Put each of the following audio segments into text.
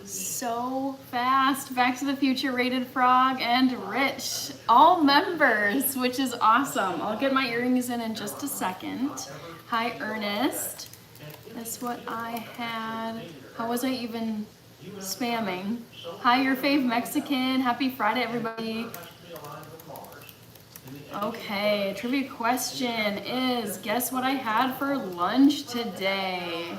So fast. Back to the Future, Rated Frog, and Rich. All members, which is awesome. I'll get my earrings in just a second. Hi, Ernest. That's what I had. How was I even spamming? Hi, your fave Mexican. Happy Friday, everybody. Okay, trivia question is, guess what I had for lunch today?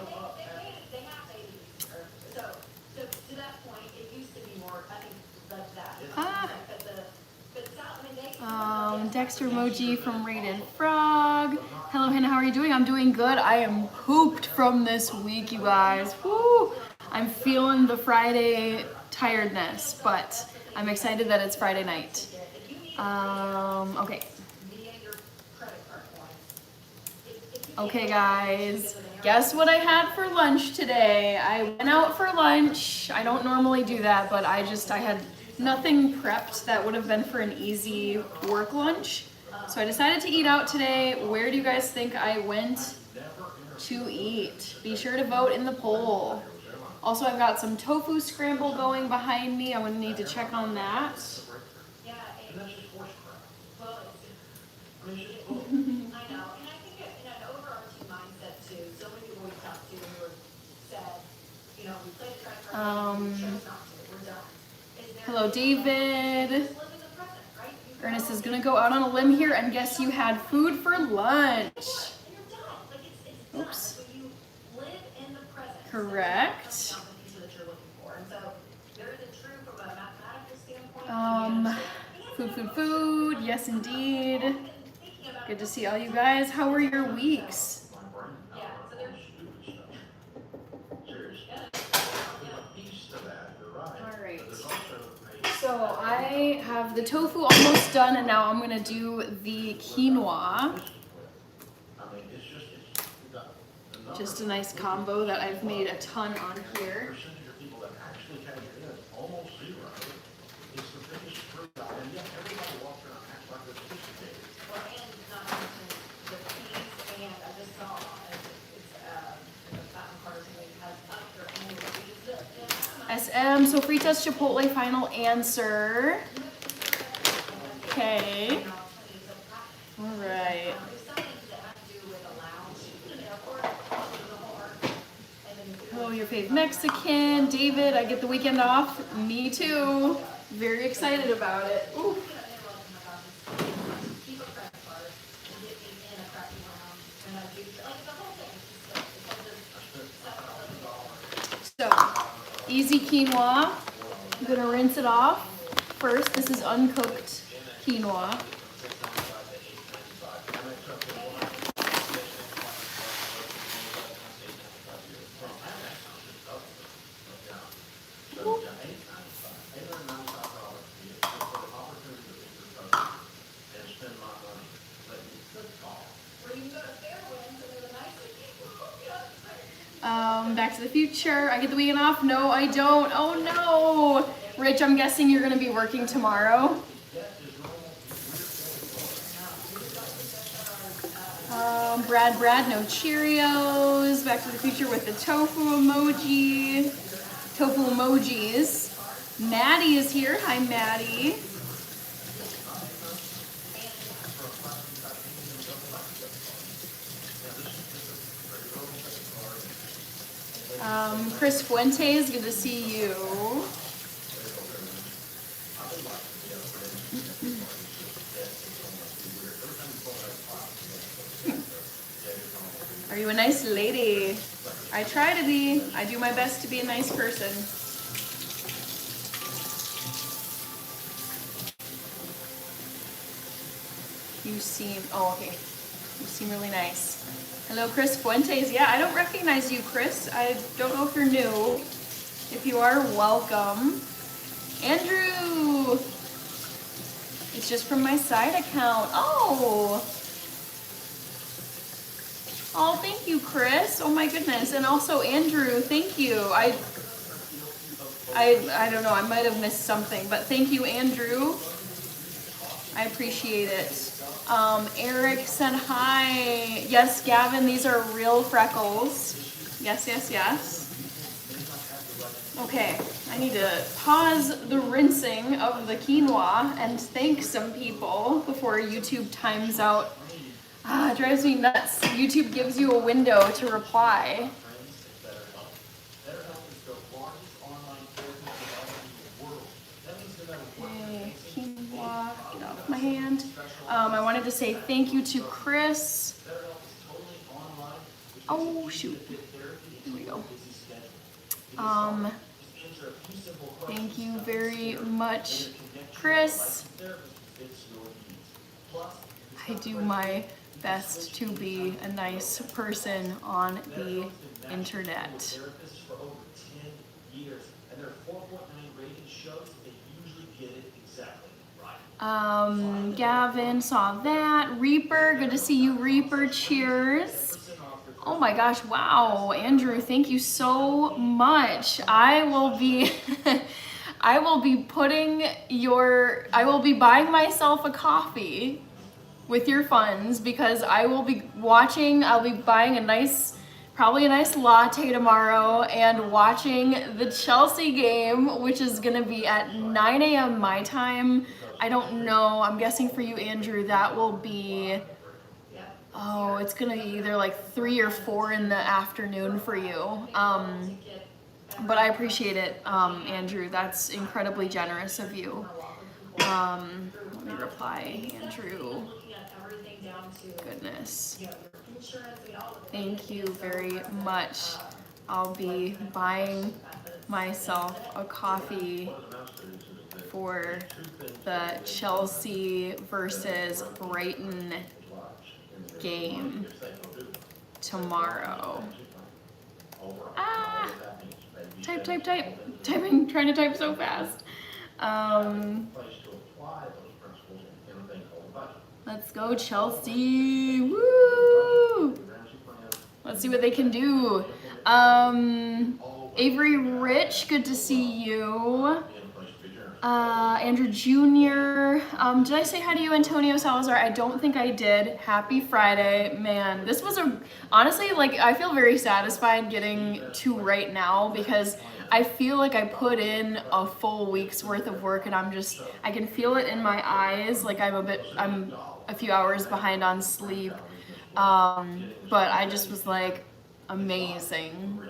Dexter emoji from Rated Frog. Hello, Hannah, how are you doing? I'm doing good. I am pooped from this week, you guys. Woo! I'm feeling the Friday tiredness, but I'm excited that it's Friday night. Okay. Okay, guys. Guess what I had for lunch today? I went out for lunch. I don't normally do that, but I had nothing prepped that would have been for an easy work lunch. So I decided to eat out today. Where do you guys think I went to eat? Be sure to vote in the poll. Also, I've got some tofu scramble going behind me. I'm going to need to check on that. Hello, David. Ernest is gonna go out on a limb here and guess you had food for lunch. Oops. Correct. Food. Yes, indeed. Good to see all you guys. How were your weeks? So I have the tofu almost done, and now I'm gonna do the quinoa. Just a nice combo that I've made a ton on here. SM, Sofritas Chipotle final answer. Okay. All right. Oh, your fave Mexican. David, I get the weekend off. Me too. Very excited about it. Ooh. So, easy quinoa. I'm gonna rinse it off first. This is uncooked quinoa. Back to the Future. I get the weekend off? No, I don't. Oh no. Rich, I'm guessing you're going to be working tomorrow. Brad, no Cheerios. Back to the Future with the tofu emoji. Tofu emojis. Maddie is here. Hi, Maddie. Chris Fuentes, good to see you. Are you a nice lady? I try to be. I do my best to be a nice person. You seem, oh, okay. You seem really nice. Hello, Chris Fuentes. Yeah, I don't recognize you, Chris. I don't know if you're new. If you are, welcome. Andrew! It's just from my side account. Oh! Oh, thank you, Chris. Oh my goodness. And also, Andrew, thank you. I don't know, I might have missed something, but thank you, Andrew. I appreciate it. Eric said hi. Yes, Gavin, these are real freckles. Yes, yes, yes. Okay, I need to pause the rinsing of the quinoa and thank some people before YouTube times out. It drives me nuts. YouTube gives you a window to reply. Okay, quinoa, get off my hand. I wanted to say thank you to Chris. Oh, shoot. Here we go. Thank you very much, Chris. I do my best to be a nice person on the internet. Gavin saw that. Reaper, good to see you, Reaper. Cheers. Oh my gosh, wow, Andrew, thank you so much. I will be I will be buying myself a coffee with your funds because I'll be buying probably a nice latte tomorrow and watching the Chelsea game, which is gonna be at 9 a.m. my time. I don't know, I'm guessing for you, Andrew, that will be, oh, it's gonna be either like 3 or 4 in the afternoon for you. But I appreciate it, Andrew. That's incredibly generous of you. Let me reply, Andrew. Goodness. Thank you very much. I'll be buying myself a coffee for the Chelsea versus Brighton game tomorrow. Typing, trying to type so fast. Let's go Chelsea, woo! Let's see what they can do. Avery Rich, good to see you. Andrew Jr. Did I say hi to you, Antonio Salazar? I don't think I did. Happy Friday. Man, this was honestly, like, I feel very satisfied getting to right now because I feel like I put in a full week's worth of work and I can feel it in my eyes. Like I'm a few hours behind on sleep. But I just was like, amazing.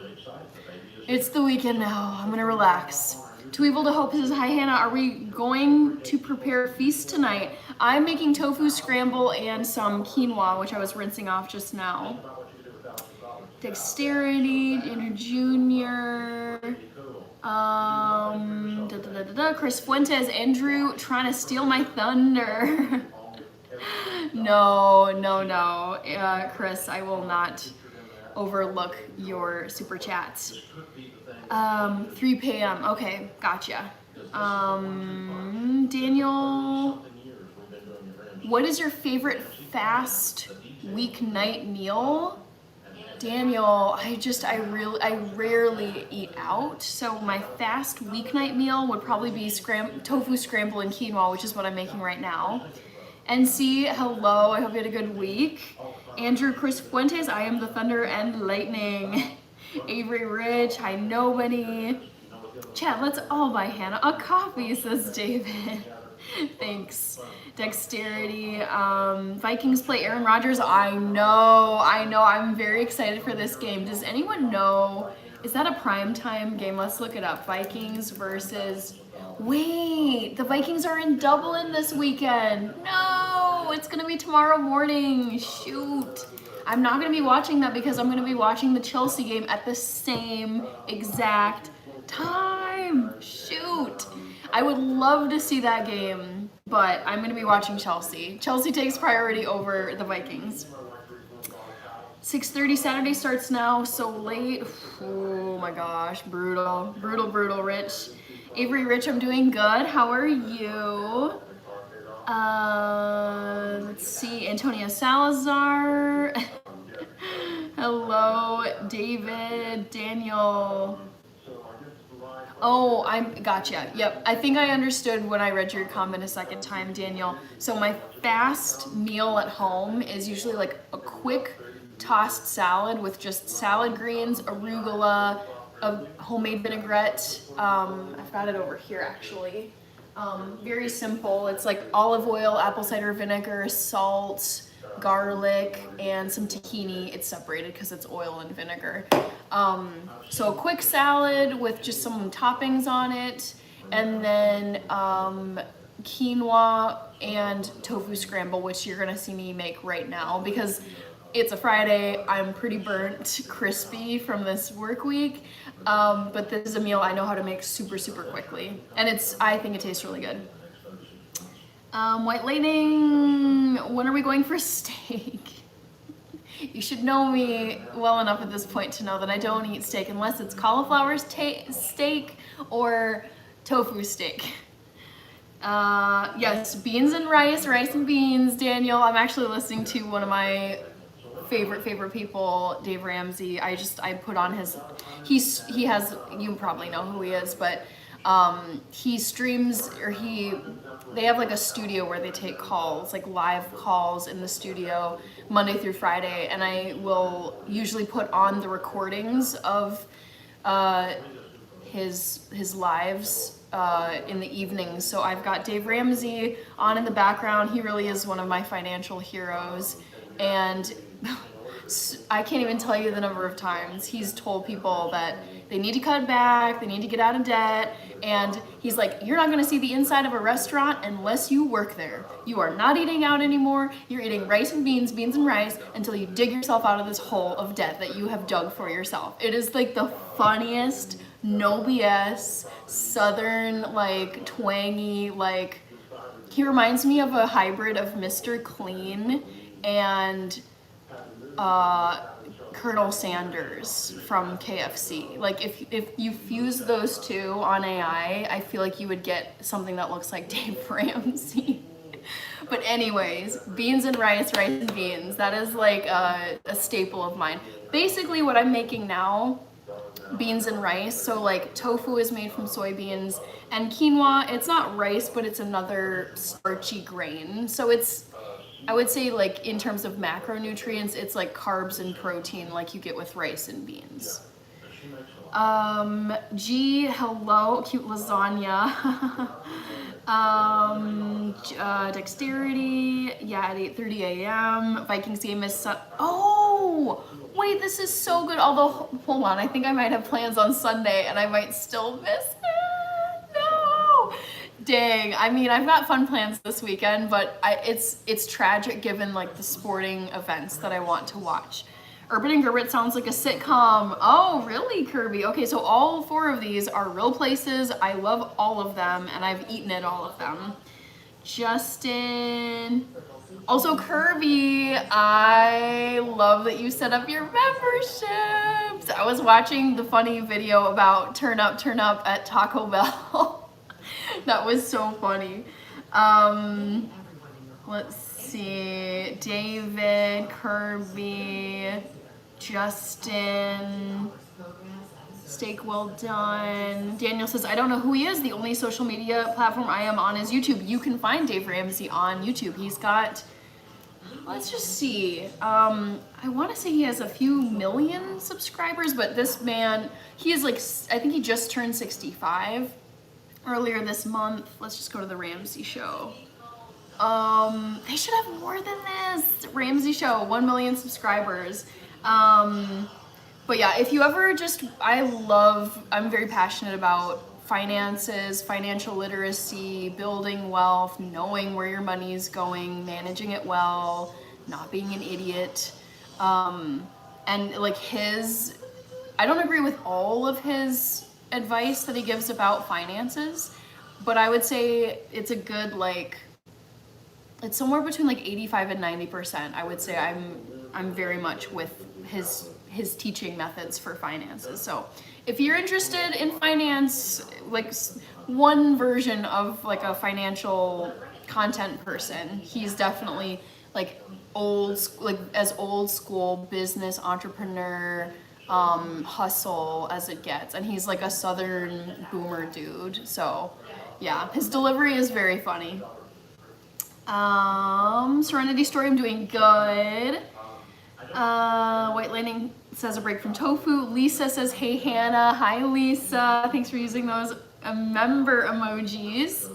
It's the weekend now. I'm gonna relax. Too Evil to Hope says, hi Hannah, are we going to prepare a feast tonight? I'm making tofu scramble and some quinoa, which I was rinsing off just now. Dexterity, Andrew Jr. Chris Fuentes, Andrew trying to steal my thunder. No, Chris, I will not overlook your super chats. 3 p.m. Okay, gotcha. Daniel, what is your favorite fast weeknight meal? Daniel, I rarely eat out, so my fast weeknight meal would probably be tofu scramble and quinoa, which is what I'm making right now. NC, hello, I hope you had a good week. Andrew Chris Fuentes, I am the thunder and lightning. Avery Rich, hi nobody. Chat, let's all buy Hannah a coffee, says David. Thanks. Dexterity, Vikings play Aaron Rodgers. I know, I'm very excited for this game. Does anyone know, is that a primetime game? Let's look it up. Vikings versus, wait, the Vikings are in Dublin this weekend. No, it's gonna be tomorrow morning, shoot. I'm not going to be watching that because I'm going to be watching the Chelsea game at the same exact time. Shoot. I would love to see that game, but I'm going to be watching Chelsea. Chelsea takes priority over the Vikings. 6:30 Saturday starts now, so late. Oh my gosh, brutal, Rich. Avery Rich, I'm doing good. How are you? Let's see, Antonia Salazar. Hello, David, Daniel. Oh, gotcha. Yep. I think I understood when I read your comment a second time, Daniel. So my fast meal at home is usually like a quick tossed salad with just salad greens, arugula, a homemade vinaigrette. I've got it over here actually. Very simple. It's like olive oil, apple cider vinegar, salt, garlic, and some tahini. It's separated because it's oil and vinegar. So a quick salad with just some toppings on it, and then quinoa and tofu scramble, which you're gonna see me make right now because it's a Friday. I'm pretty burnt, crispy from this work week, but this is a meal I know how to make super, super quickly, and I think it tastes really good. White Lightning, when are we going for steak? You should know me well enough at this point to know that I don't eat steak unless it's cauliflower steak or tofu steak. Yes, beans and rice and beans, Daniel. I'm actually listening to one of my favorite people, Dave Ramsey. I put on he has, you probably know who he is, but he streams, or they have like a studio where they take calls, like live calls in the studio Monday through Friday, and I will usually put on the recordings of his lives in the evenings. So I've got Dave Ramsey on in the background. He really is one of my financial heroes, and I can't even tell you the number of times he's told people that they need to cut back, they need to get out of debt, and he's like, you're not gonna see the inside of a restaurant unless you work there. You are not eating out anymore, you're eating rice and beans and rice, until you dig yourself out of this hole of debt that you have dug for yourself. It is like the funniest, no BS, southern, like twangy, like, he reminds me of a hybrid of Mr. Clean and Colonel Sanders from KFC. Like if you fuse those two on AI, I feel like you would get something that looks like Dave Ramsey. But anyways, beans and rice and beans. That is like a staple of mine. Basically what I'm making now, beans and rice. So like tofu is made from soybeans, and quinoa, it's not rice, but it's another starchy grain. So I would say, like, in terms of macronutrients, it's like carbs and protein like you get with rice and beans. Hello, cute lasagna. Dexterity, yeah, at 8:30 a.m. Vikings game is oh, wait, this is so good. Although, hold on, I think I might have plans on Sunday and I might still miss it. No. Dang, I mean, I've got fun plans this weekend, but it's tragic given like the sporting events that I want to watch. Urban and Gerbert sounds like a sitcom. Oh, really, Kirby? Okay, so all 4 of these are real places. I love all of them, and I've eaten at all of them. Justin. Also, Kirby, I love that you set up your memberships. I was watching the funny video about turn up at Taco Bell. That was so funny. Let's see. David, Kirby, Justin, steak well done. Daniel says, I don't know who he is. The only social media platform I am on is YouTube. You can find Dave Ramsey on YouTube. He's got, let's just see. I want to say he has a few million subscribers, but this man, he is like, I think he just turned 65 earlier this month. Let's just go to the Ramsey show. They should have more than this. Ramsey show, 1 million subscribers. But yeah, if you ever I'm very passionate about finances, financial literacy, building wealth, knowing where your money is going, managing it well, not being an idiot. And like I don't agree with all of his advice that he gives about finances, but I would say it's a good, like, it's somewhere between like 85 and 90%. I would say I'm very much with his teaching methods for finances. So if you're interested in finance, like one version of like a financial content person, he's definitely like old school business entrepreneur, hustle as it gets. And he's like a southern boomer dude. So yeah, his delivery is very funny. Serenity Story, I'm doing good. White Lightning says a break from tofu. Lisa says, hey Hannah. Hi Lisa. Thanks for using those member emojis.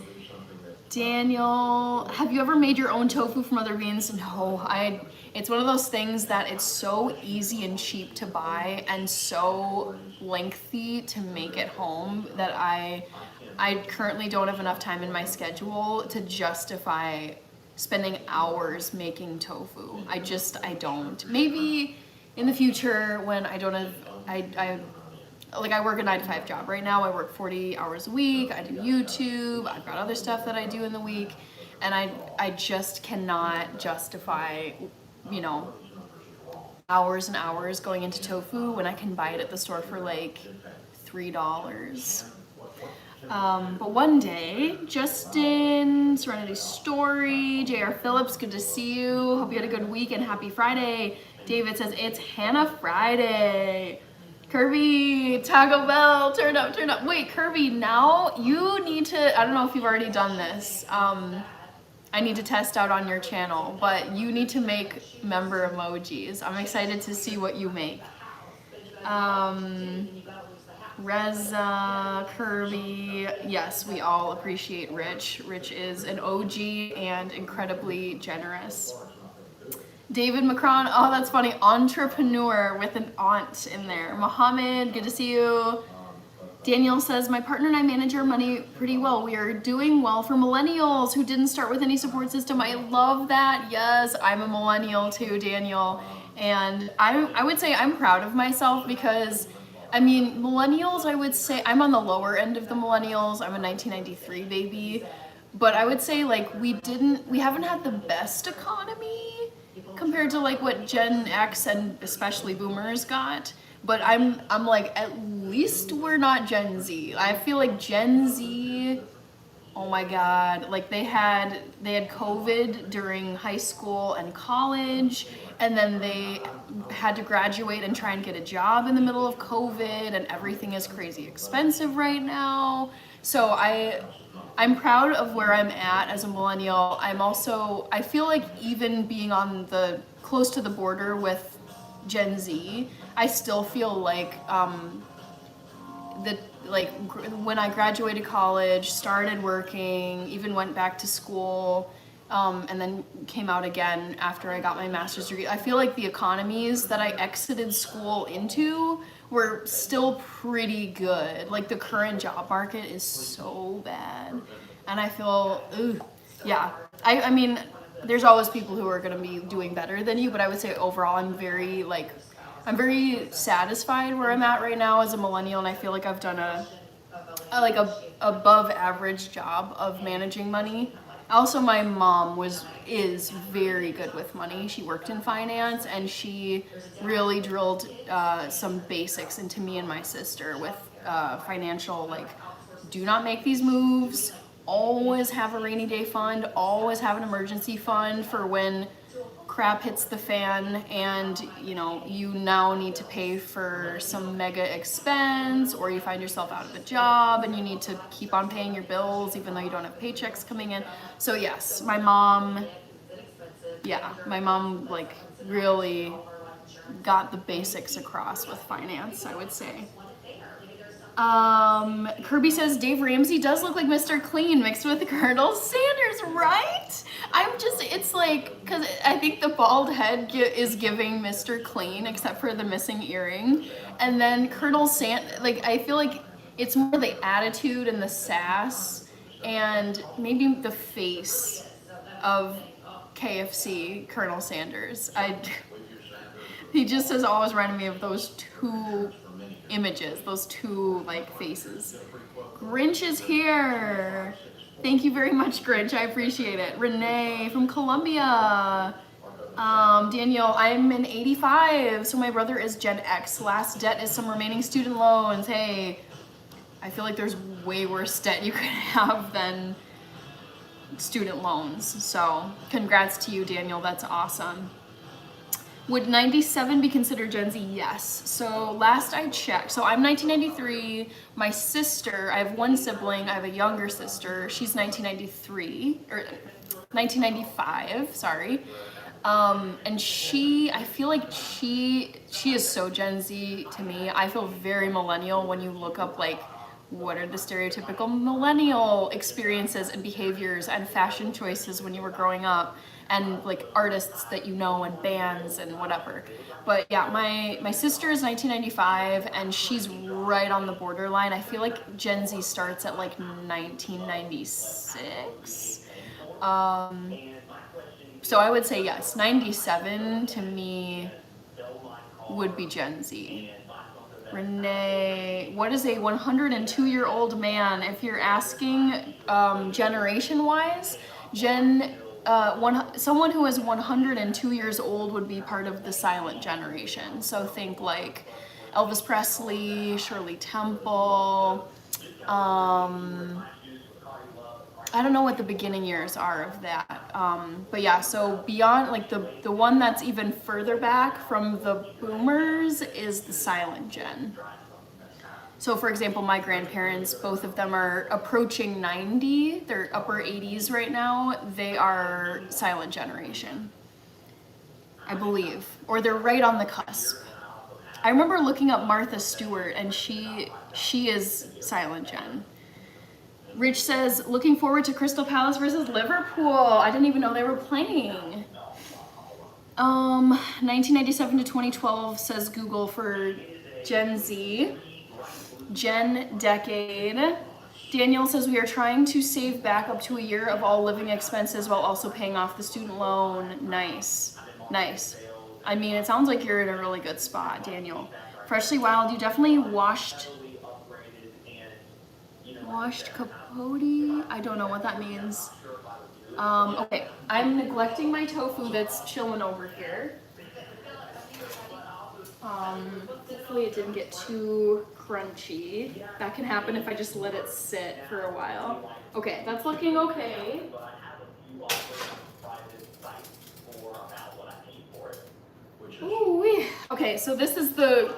Daniel, have you ever made your own tofu from other beans? No, it's one of those things that it's so easy and cheap to buy and so lengthy to make at home that I currently don't have enough time in my schedule to justify spending hours making tofu. I don't. Maybe in the future when I don't have, I work a 9-to-5 job right now. I work 40 hours a week. I do YouTube. I've got other stuff that I do in the week. And I just cannot justify, you know, hours and hours going into tofu when I can buy it at the store for like $3. But one day, Justin, Serenity Story, JR Phillips, good to see you. Hope you had a good week and happy Friday. David says, it's Hannah Friday. Kirby, Taco Bell, turn up, turn up. Wait, Kirby, now you need to, I don't know if you've already done this. I need to test out on your channel, but you need to make member emojis. I'm excited to see what you make. Reza, Kirby, yes, we all appreciate Rich. Rich is an OG and incredibly generous. David Macron, oh that's funny, entrepreneur with an aunt in there. Mohammed, good to see you. Daniel says, my partner and I manage our money pretty well. We are doing well for millennials who didn't start with any support system. I love that. Yes, I'm a millennial too, Daniel. And I would say I'm proud of myself because, I mean, millennials, I would say, I'm on the lower end of the millennials. I'm a 1993 baby. But I would say like we haven't had the best economy compared to like what Gen X and especially boomers got. But I'm like, at least we're not Gen Z. I feel like Gen Z, oh my God, like they had COVID during high school and college, and then they had to graduate and try and get a job in the middle of COVID, and everything is crazy expensive right now. So I'm proud of where I'm at as a millennial. I feel like even being on the close to the border with Gen Z, I still feel like when I graduated college, started working, even went back to school, and then came out again after I got my master's degree. I feel like the economies that I exited school into were still pretty good. Like the current job market is so bad. And I feel, yeah. I mean, there's always people who are gonna be doing better than you, but I would say overall I'm very satisfied where I'm at right now as a millennial, and I feel like I've done a above average job of managing money. Also, my mom is very good with money. She worked in finance, and she really drilled some basics into me and my sister with financial, like, do not make these moves, always have a rainy day fund, always have an emergency fund for when crap hits the fan and you now need to pay for some mega expense, or you find yourself out of a job and you need to keep on paying your bills even though you don't have paychecks coming in. So yes, my mom like really got the basics across with finance, I would say. Kirby says Dave Ramsey does look like Mr. Clean mixed with Colonel Sanders, right? It's like, because I think the bald head is giving Mr. Clean, except for the missing earring. And then Colonel Sanders, like, I feel like it's more the attitude and the sass and maybe the face of KFC, Colonel Sanders. He just has always reminded me of those two images, those two like faces. Grinch is here. Thank you very much, Grinch. I appreciate it. Renee from Colombia. Daniel, I'm an 85, so my brother is Gen X. Last debt is some remaining student loans. Hey, I feel like there's way worse debt you could have than student loans. So congrats to you, Daniel. That's awesome. Would 97 be considered Gen Z? Yes. So last I checked, so I'm 1993. My sister, I have one sibling, I have a younger sister. She's 1993, or 1995, sorry. And I feel like she is so Gen Z to me. I feel very millennial when you look up like, what are the stereotypical millennial experiences and behaviors and fashion choices when you were growing up, and like artists that you know and bands and whatever. But yeah, my sister is 1995 and she's right on the borderline. I feel like Gen Z starts at like 1996. So I would say yes, 97 to me would be Gen Z. Renee, what is a 102-year-old man? If you're asking generation-wise, someone who is 102 years old would be part of the silent generation. So think like Elvis Presley, Shirley Temple. I don't know what the beginning years are of that. But yeah, so beyond, like the one that's even further back from the boomers is the silent gen. So for example, my grandparents, both of them are approaching 90. They're upper 80s right now. They are silent generation, I believe. Or they're right on the cusp. I remember looking up Martha Stewart and she is silent gen. Rich says, looking forward to Crystal Palace versus Liverpool. I didn't even know they were playing. 1997 to 2012 says Google for Gen Z. Gen decade. Daniel says we are trying to save back up to a year of all living expenses while also paying off the student loan. Nice. Nice. I mean, it sounds like you're in a really good spot, Daniel. Freshly Wild, you definitely washed capote? I don't know what that means. Okay, I'm neglecting my tofu that's chilling over here. Hopefully it didn't get too crunchy. That can happen if I just let it sit for a while. Okay, that's looking okay. Ooh-wee. Okay, so this is the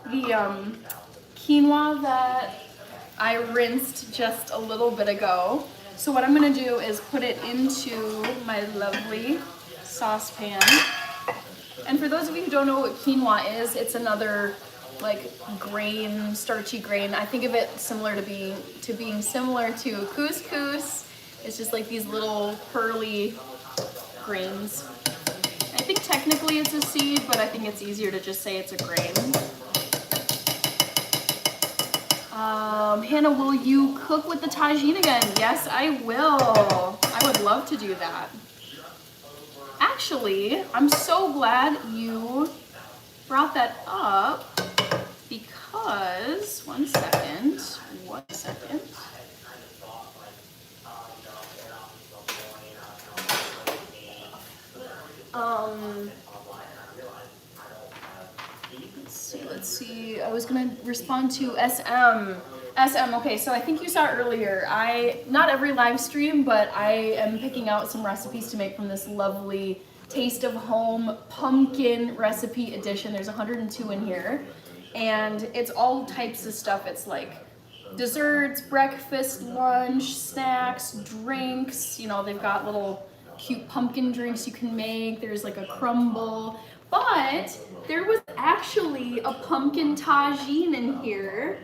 quinoa that I rinsed just a little bit ago. So what I'm gonna do is put it into my lovely saucepan. And for those of you who don't know what quinoa is, it's another like grain, starchy grain. I think of it similar to being similar to couscous. It's just like these little pearly grains. I think technically it's a seed, but I think it's easier to just say it's a grain. Hannah, will you cook with the tagine again? Yes, I will. I would love to do that. Actually, I'm so glad you brought that up because, one second. Let's see. I was gonna respond to SM, okay, so I think you saw earlier, not every live stream, but I am picking out some recipes to make from this lovely Taste of Home pumpkin recipe edition. There's 102 in here, and it's all types of stuff. It's like desserts, breakfast, lunch, snacks, drinks. You know, they've got little cute pumpkin drinks you can make. There's like a crumble, but there was actually a pumpkin tagine in here.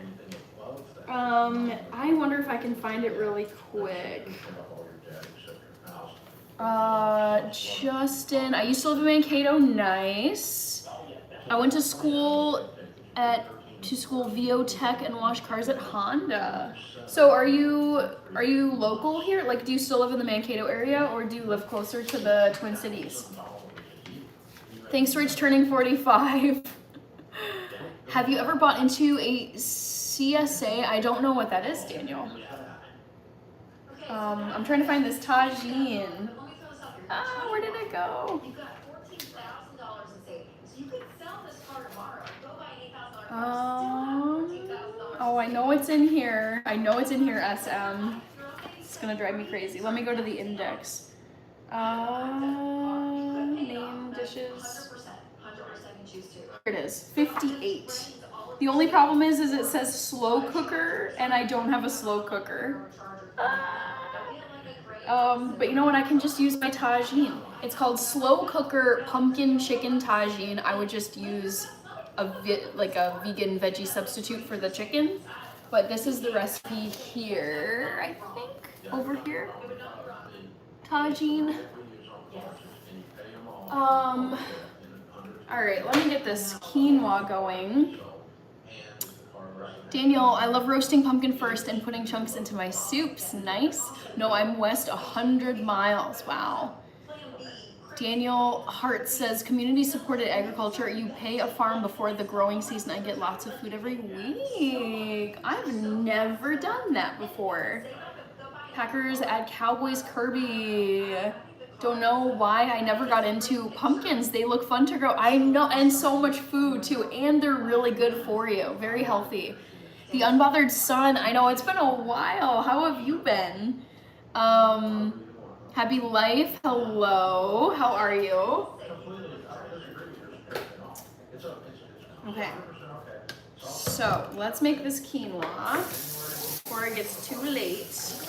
I wonder if I can find it really quick. Justin, I used to live in Mankato. Nice. I went to school VO Tech and washed cars at Honda. So are you local here? Like, do you still live in the Mankato area, or do you live closer to the Twin Cities? Thanks, Rich, turning 45. Have you ever bought into a CSA? I don't know what that is, Daniel. I'm trying to find this tagine. Ah, where did it go? Oh, I know it's in here. SM. It's gonna drive me crazy. Let me go to the index. Name dishes. Here it is, 58. The only problem is it says slow cooker, and I don't have a slow cooker. But you know what? I can just use my tagine. It's called slow cooker pumpkin chicken tagine. I would just use like a vegan veggie substitute for the chicken. But this is the recipe here, I think, over here. Tagine. All right, let me get this quinoa going. Daniel, I love roasting pumpkin first and putting chunks into my soups. Nice. No, I'm west 100 miles. Wow. Daniel Hart says, community supported agriculture. You pay a farm before the growing season. I get lots of food every week. I've never done that before. Packers add Cowboys Kirby. Don't know why I never got into pumpkins. They look fun to grow. I know, and so much food too, and they're really good for you. Very healthy. The Unbothered Sun, I know it's been a while. How have you been? Happy Life, hello. How are you? Okay. So let's make this quinoa before it gets too late.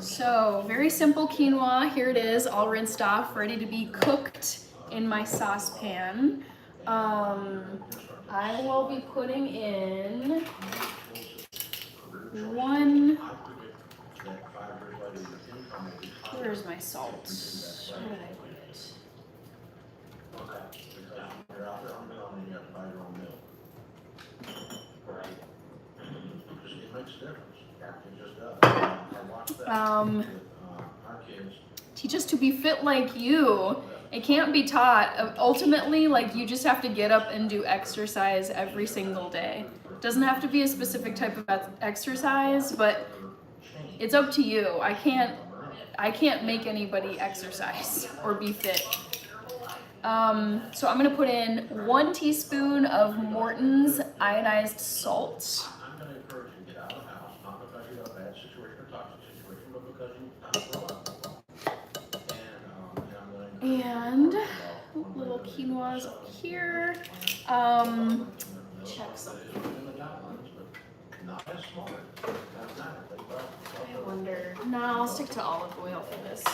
So very simple quinoa. Here it is, all rinsed off, ready to be cooked in my saucepan. I will be putting in where's my salt? Where did I put it? Teach us to be fit like you. It can't be taught. Ultimately, like, you just have to get up and do exercise every single day. It doesn't have to be a specific type of exercise, but it's up to you. I can't make anybody exercise or be fit. So I'm gonna put in 1 teaspoon of Morton's iodized salt. And little quinoa's up here. Check something. I wonder. No, I'll stick to olive oil for this.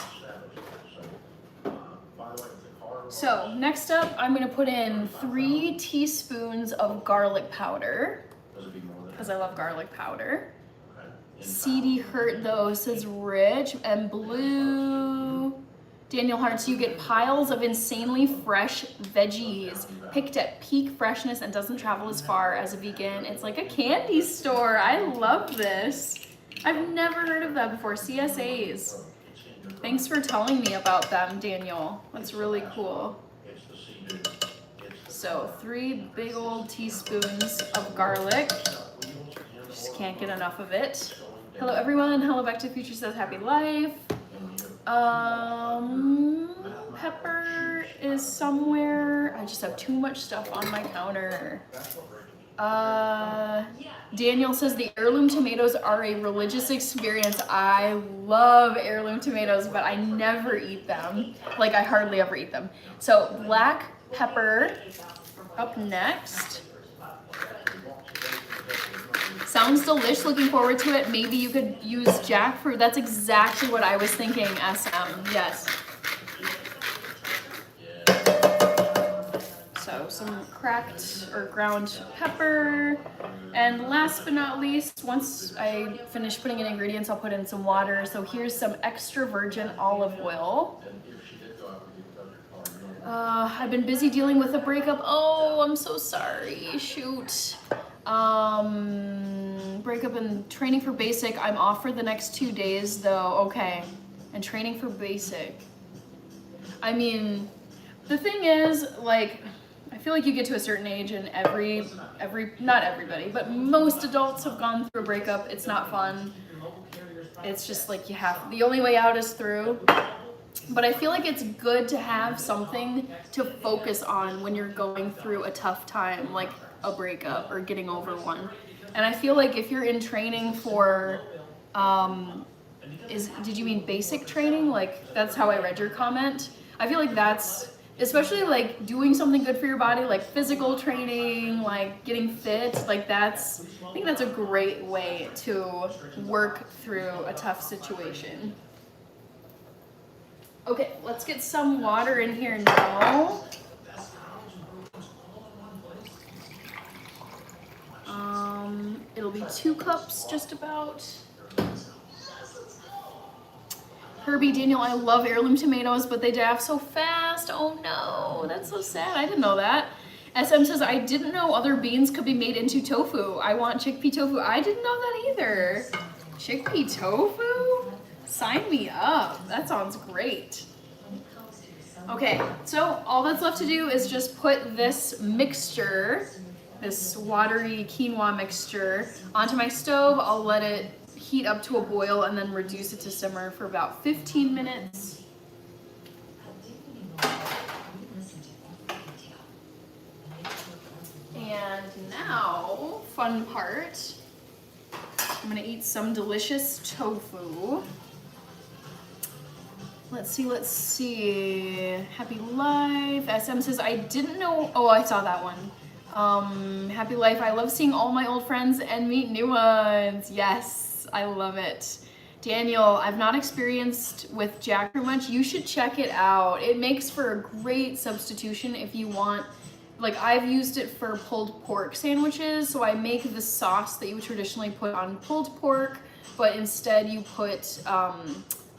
So next up, I'm gonna put in 3 teaspoons of garlic powder because I love garlic powder. CD Hurt though says rich and blue. Daniel Hartz, you get piles of insanely fresh veggies picked at peak freshness and doesn't travel as far as a vegan. It's like a candy store. I love this. I've never heard of that before. CSAs. Thanks for telling me about them, Daniel. That's really cool. So 3 big old teaspoons of garlic. Just can't get enough of it. Hello everyone. Hello Back to the Future says happy life. Pepper is somewhere. I just have too much stuff on my counter. Daniel says the heirloom tomatoes are a religious experience. I love heirloom tomatoes, but I never eat them. Like, I hardly ever eat them. So black pepper up next. Sounds delish, looking forward to it. Maybe you could use jackfruit. That's exactly what I was thinking, SM, yes. So some cracked or ground pepper. And last but not least, once I finish putting in ingredients, I'll put in some water. So here's some extra virgin olive oil. I've been busy dealing with a breakup. Oh, I'm so sorry, shoot. Breakup and training for basic. I'm off for the next 2 days though. Okay. And training for basic. I mean, the thing is, like, I feel like you get to a certain age and not everybody, but most adults have gone through a breakup. It's not fun. It's just like the only way out is through. But I feel like it's good to have something to focus on when you're going through a tough time, like a breakup or getting over one. And I feel like if you're in training for, did you mean basic training? Like, that's how I read your comment. I feel like that's, especially like doing something good for your body, like physical training, like getting fit, like I think that's a great way to work through a tough situation. Okay, let's get some water in here now. It'll be 2 cups just about. Herbie, Daniel, I love heirloom tomatoes, but they die off so fast. Oh no, that's so sad. I didn't know that. SM says, I didn't know other beans could be made into tofu. I want chickpea tofu. I didn't know that either. Chickpea tofu? Sign me up. That sounds great. Okay, so all that's left to do is just put this mixture, this watery quinoa mixture, onto my stove. I'll let it heat up to a boil and then reduce it to simmer for about 15 minutes. And now, fun part, I'm gonna eat some delicious tofu. Let's see. Happy Life. SM says, I didn't know, oh, I saw that one. Happy Life, I love seeing all my old friends and meet new ones. Yes, I love it. Daniel, I've not experienced with jackfruit much. You should check it out. It makes for a great substitution if you want, like I've used it for pulled pork sandwiches. So I make the sauce that you would traditionally put on pulled pork, but instead you put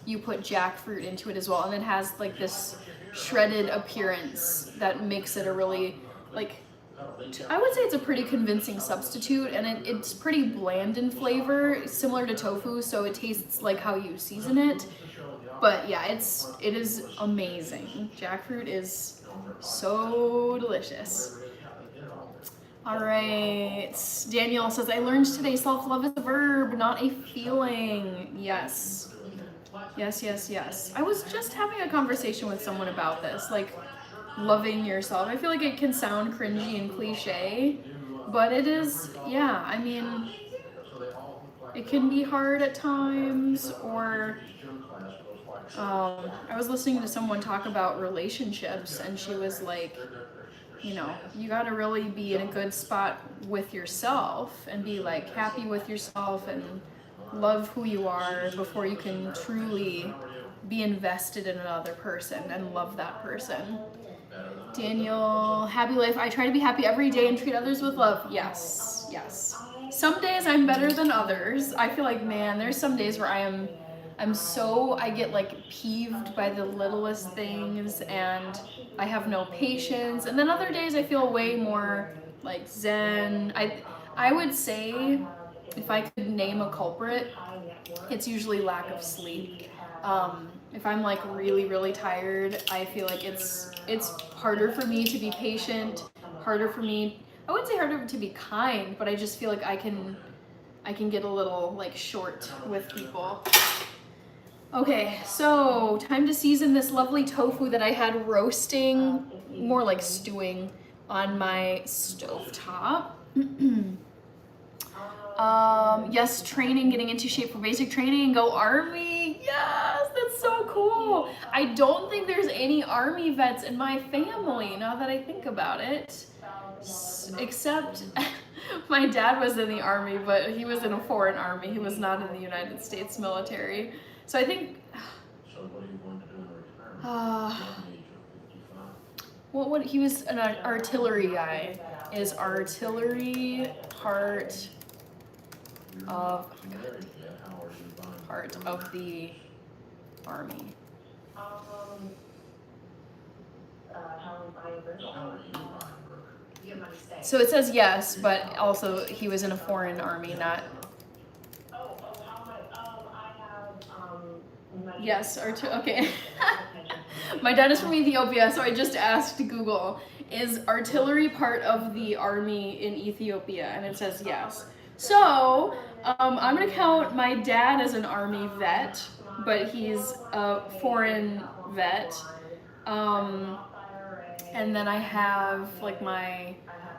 jackfruit into it as well, and it has like this shredded appearance that makes it a really, like, I would say it's a pretty convincing substitute, and it's pretty bland in flavor, similar to tofu, so it tastes like how you season it. But yeah, it is amazing. Jackfruit is so delicious. All right, Daniel says, I learned today self-love is a verb, not a feeling. Yes. Yes. I was just having a conversation with someone about this, like loving yourself. I feel like it can sound cringy and cliche, but it is, yeah, I mean, it can be hard at times, or I was listening to someone talk about relationships, and she was like, you know, you gotta really be in a good spot with yourself and be like happy with yourself and love who you are before you can truly be invested in another person and love that person. Daniel, happy life. I try to be happy every day and treat others with love. Yes. Some days I'm better than others. I feel like, man, there's some days where I get like peeved by the littlest things and I have no patience. And then other days I feel way more like zen. I would say if I could name a culprit, it's usually lack of sleep. If I'm like really, really tired, I feel like it's harder for me to be patient, harder for me, I wouldn't say harder to be kind, but I just feel like I can get a little like short with people. Okay, so time to season this lovely tofu that I had roasting, more like stewing, on my stovetop. Yes, training, getting into shape for basic training, go Army. Yes, that's so cool. I don't think there's any Army vets in my family, now that I think about it. Except my dad was in the Army, but he was in a foreign army. He was not in the United States military. So I think, he was an artillery guy. Is artillery part of the Army? So it says yes, but also he was in a foreign army, not. Yes, okay. My dad is from Ethiopia, so I just asked Google, is artillery part of the army in Ethiopia? And it says yes. So I'm gonna count my dad as an army vet. but he's a foreign vet. And then I have like my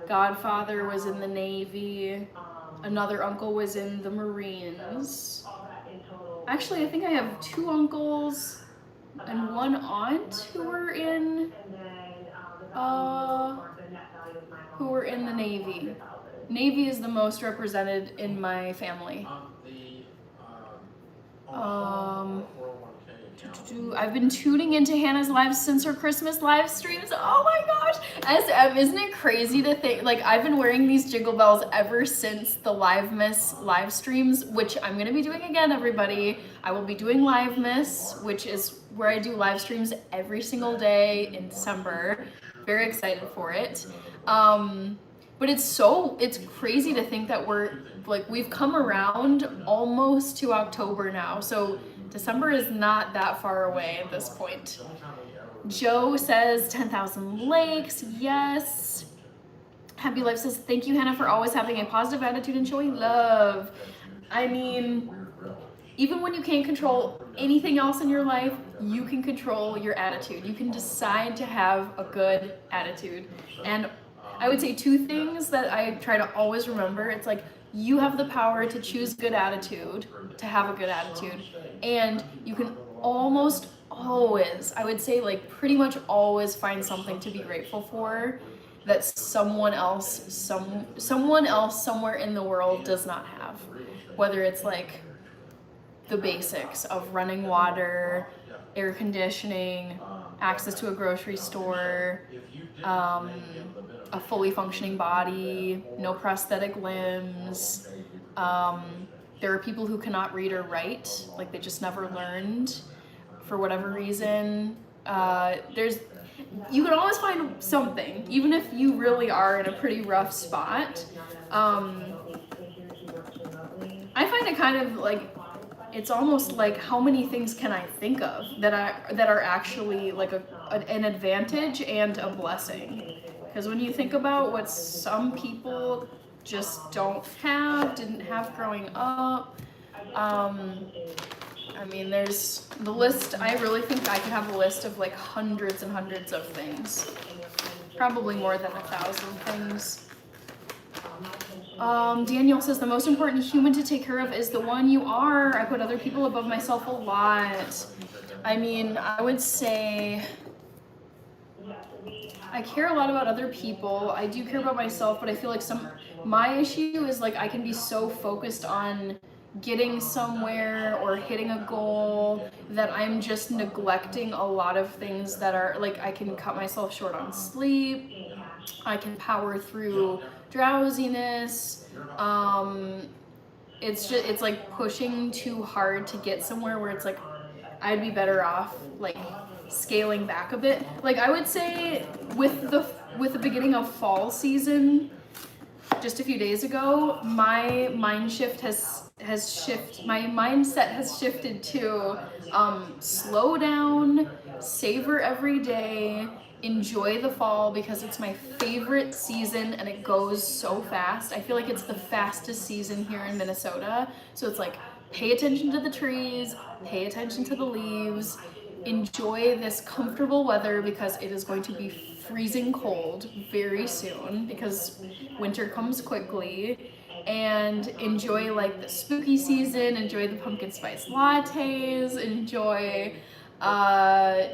godfather was in the Navy. Another uncle was in the Marines. Actually, I think I have 2 uncles and 1 aunt who were in the Navy. Navy is the most represented in my family. I've been tuning into Hannah's lives since her Christmas live streams. Oh my gosh, SM, isn't it crazy to think, like, I've been wearing these jingle bells ever since the Livemas live streams, which I'm gonna be doing again, everybody. I will be doing Livemas, which is where I do live streams every single day in December. Very excited for it. But it's crazy to think that we've come around almost to October now. So December is not that far away at this point. Joe says 10,000 likes, yes. Happy Life says, thank you, Hannah, for always having a positive attitude and showing love. I mean, even when you can't control anything else in your life, you can control your attitude. You can decide to have a good attitude. And I would say 2 things that I try to always remember. It's like, you have the power to choose good attitude, to have a good attitude, and you can almost always, I would say like pretty much always, find something to be grateful for that someone else somewhere in the world does not have. Whether it's like the basics of running water, air conditioning, access to a grocery store, a fully functioning body, no prosthetic limbs. There are people who cannot read or write, like they just never learned for whatever reason. You can always find something, even if you really are in a pretty rough spot. I find it kind of like, it's almost like, how many things can I think of that are actually like an advantage and a blessing? Because when you think about what some people just didn't have growing up, I mean, there's the list. I really think I could have a list of like hundreds and hundreds of things, probably more than 1,000 things. Daniel says, the most important human to take care of is the one you are. I put other people above myself a lot. I mean, I would say I care a lot about other people. I do care about myself, but I feel like my issue is like, I can be so focused on getting somewhere or hitting a goal that I'm just neglecting a lot of things that are like, I can cut myself short on sleep. I can power through drowsiness. It's like pushing too hard to get somewhere where it's like, I'd be better off like scaling back a bit. Like, I would say with the beginning of fall season, just a few days ago, my mindset has shifted to slow down, savor every day, enjoy the fall, because it's my favorite season and it goes so fast. I feel like it's the fastest season here in Minnesota. So it's like, pay attention to the trees, pay attention to the leaves, enjoy this comfortable weather, because it is going to be freezing cold very soon because winter comes quickly, and enjoy like the spooky season, enjoy the pumpkin spice lattes, enjoy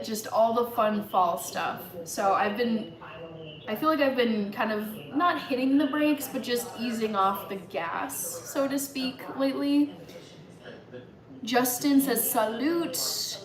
just all the fun fall stuff. So I feel like I've been kind of not hitting the brakes, but just easing off the gas, so to speak, lately. Justin says, salute.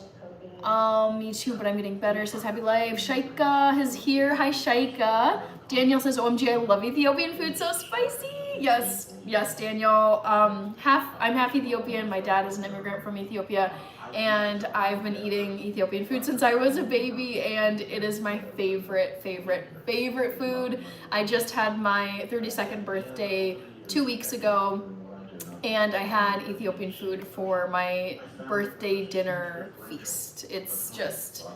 Me too, but I'm getting better, says Happy Life. Shaika is here. Hi, Shaika. Daniel says, OMG, I love Ethiopian food, so spicy. Yes, Daniel. I'm half Ethiopian. My dad is an immigrant from Ethiopia, and I've been eating Ethiopian food since I was a baby, and it is my favorite food. I just had my 32nd birthday 2 weeks ago, and I had Ethiopian food for my birthday dinner feast. It's just,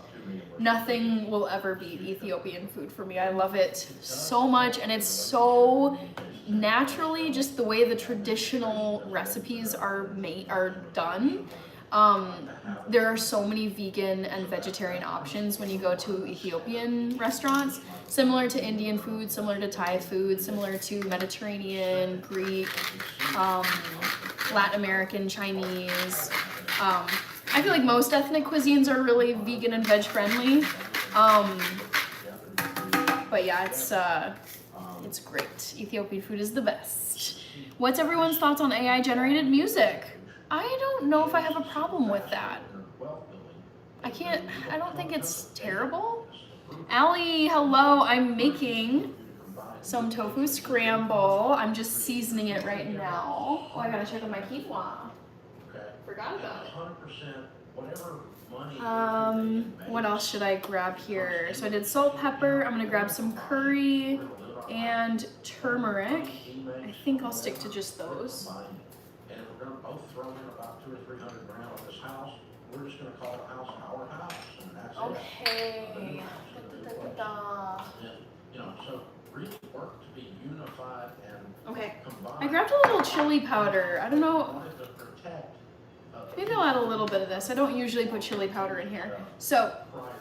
nothing will ever beat Ethiopian food for me. I love it so much, and it's so naturally just the way the traditional recipes are done. There are so many vegan and vegetarian options when you go to Ethiopian restaurants, similar to Indian food, similar to Thai food, similar to Mediterranean, Greek, Latin American, Chinese. I feel like most ethnic cuisines are really vegan and veg friendly. But yeah, it's great. Ethiopian food is the best. What's everyone's thoughts on AI generated music? I don't know if I have a problem with that. I don't think it's terrible. Allie, hello, I'm making some tofu scramble. I'm just seasoning it right now. Oh, I gotta check on my quinoa. Forgot about it. What else should I grab here? So I did salt, pepper. I'm gonna grab some curry and turmeric. I think I'll stick to just those. And if we're going to both throw in about 200 or 300 grand on this house, we're just going to call the house our house, and that's okay. You know, so really work to be unified and combined. I grabbed a little chili powder. I don't know. Maybe I'll add a little bit of this. I don't usually put chili powder in here. So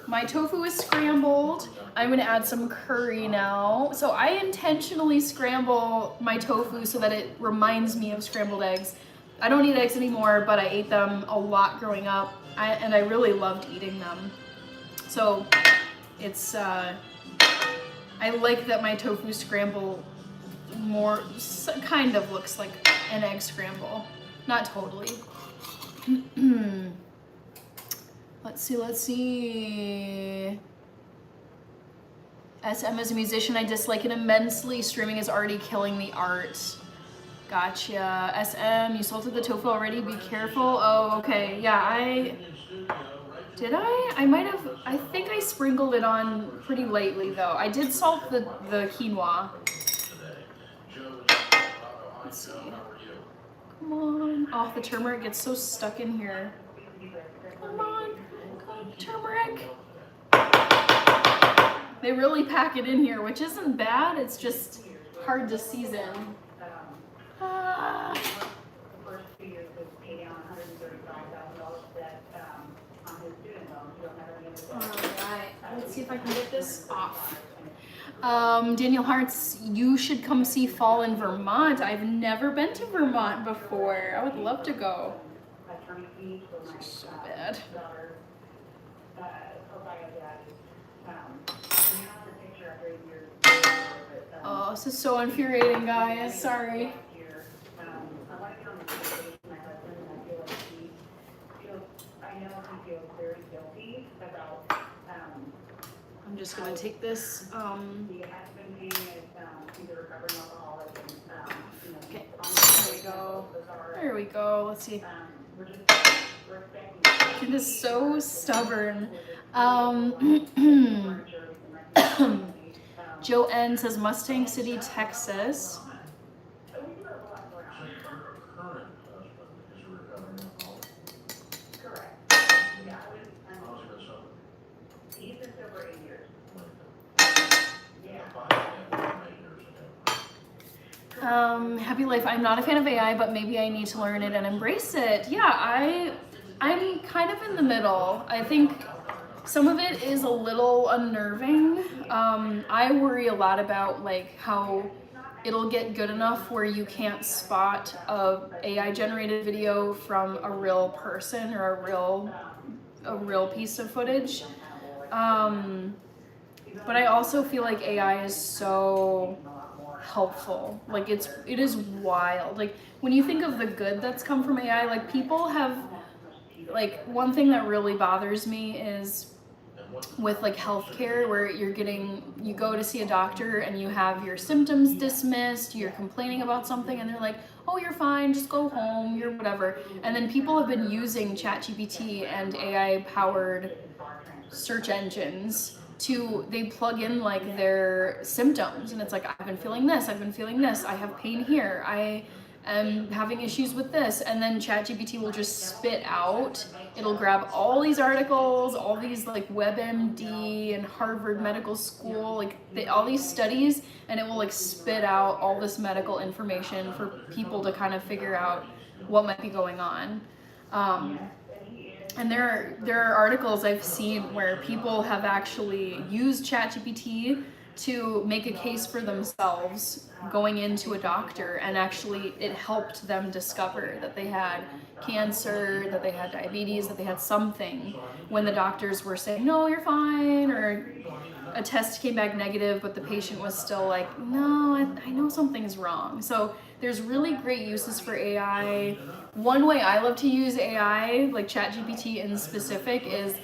my tofu is scrambled. I'm gonna add some curry now. So I intentionally scramble my tofu so that it reminds me of scrambled eggs. I don't eat eggs anymore, but I ate them a lot growing up, and I really loved eating them. So it's, I like that my tofu scramble kind of looks like an egg scramble. Not totally. Let's see. SM as a musician, I dislike it immensely. Streaming is already killing the art. Gotcha. SM, you salted the tofu already? Be careful. Oh, okay. Yeah, did I? I might have, I think I sprinkled it on pretty lightly though. I did salt the quinoa. Let's see. Come on. Oh, the turmeric gets so stuck in here. Come on, turmeric. They really pack it in here, which isn't bad. It's just hard to season. Alright, let's see if I can get this off. Daniel Hartz, you should come see fall in Vermont. I've never been to Vermont before. I would love to go. So bad. Oh, this is so infuriating, guys. Sorry. I'm just gonna take this. Okay, there we go. There we go. Let's see. It is so stubborn. Joe N says Mustang City, Texas. Happy life. I'm not a fan of AI, but maybe I need to learn it and embrace it. Yeah, I'm kind of in the middle. I think some of it is a little unnerving. I worry a lot about like how it'll get good enough where you can't spot a AI generated video from a real person or a real piece of footage. But I also feel like AI is so helpful. Like it is wild. Like when you think of the good that's come from AI, like people have, like one thing that really bothers me is with like healthcare where you go to see a doctor and you have your symptoms dismissed, you're complaining about something and they're like, oh, you're fine, just go home, you're whatever. And then people have been using ChatGPT and AI powered search engines they plug in like their symptoms and it's like, I've been feeling this, I have pain here, I am having issues with this, and then ChatGPT will just spit out, it'll grab all these articles, all these like WebMD and Harvard Medical School, like all these studies, and it will like spit out all this medical information for people to kind of figure out what might be going on. And there are articles I've seen where people have actually used ChatGPT to make a case for themselves going into a doctor, and actually it helped them discover that they had cancer, that they had diabetes, that they had something, when the doctors were saying, no, you're fine, or a test came back negative, but the patient was still like, no, I know something's wrong. So there's really great uses for AI. One way I love to use AI, like ChatGPT in specific, is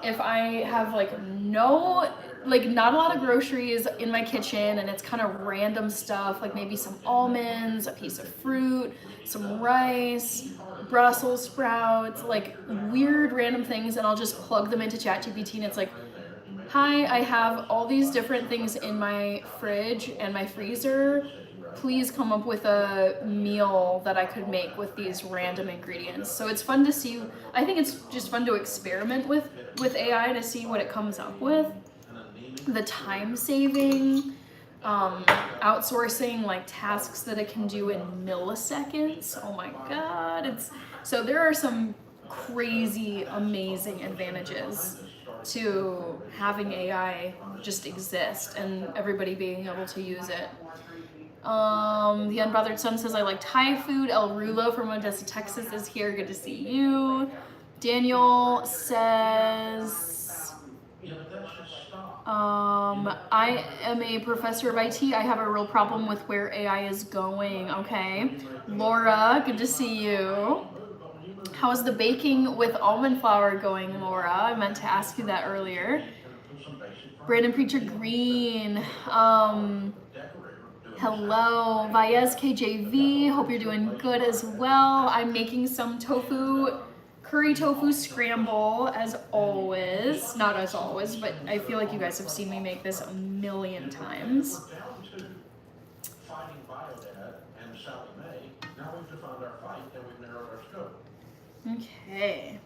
if I have like not a lot of groceries in my kitchen, and it's kind of random stuff, like maybe some almonds, a piece of fruit, some rice, Brussels sprouts, like weird random things, and I'll just plug them into ChatGPT, and it's like, hi, I have all these different things in my fridge and my freezer. Please come up with a meal that I could make with these random ingredients. So it's fun to see. I think it's just fun to experiment with AI to see what it comes up with. The time saving, outsourcing like tasks that it can do in milliseconds. Oh my God. So there are some crazy, amazing advantages to having AI just exist and everybody being able to use it. The Unbothered Son says, I like Thai food. El Rulo from Odessa, Texas is here. Good to see you. Daniel says, I am a professor of IT. I have a real problem with where AI is going. Okay. Laura, good to see you. How is the baking with almond flour going, Laura? I meant to ask you that earlier. Brandon Preacher Green. Hello, Vayez KJV. Hope you're doing good as well. I'm making some curry tofu scramble as always. Not as always, but I feel like you guys have seen me make this a million times. Okay.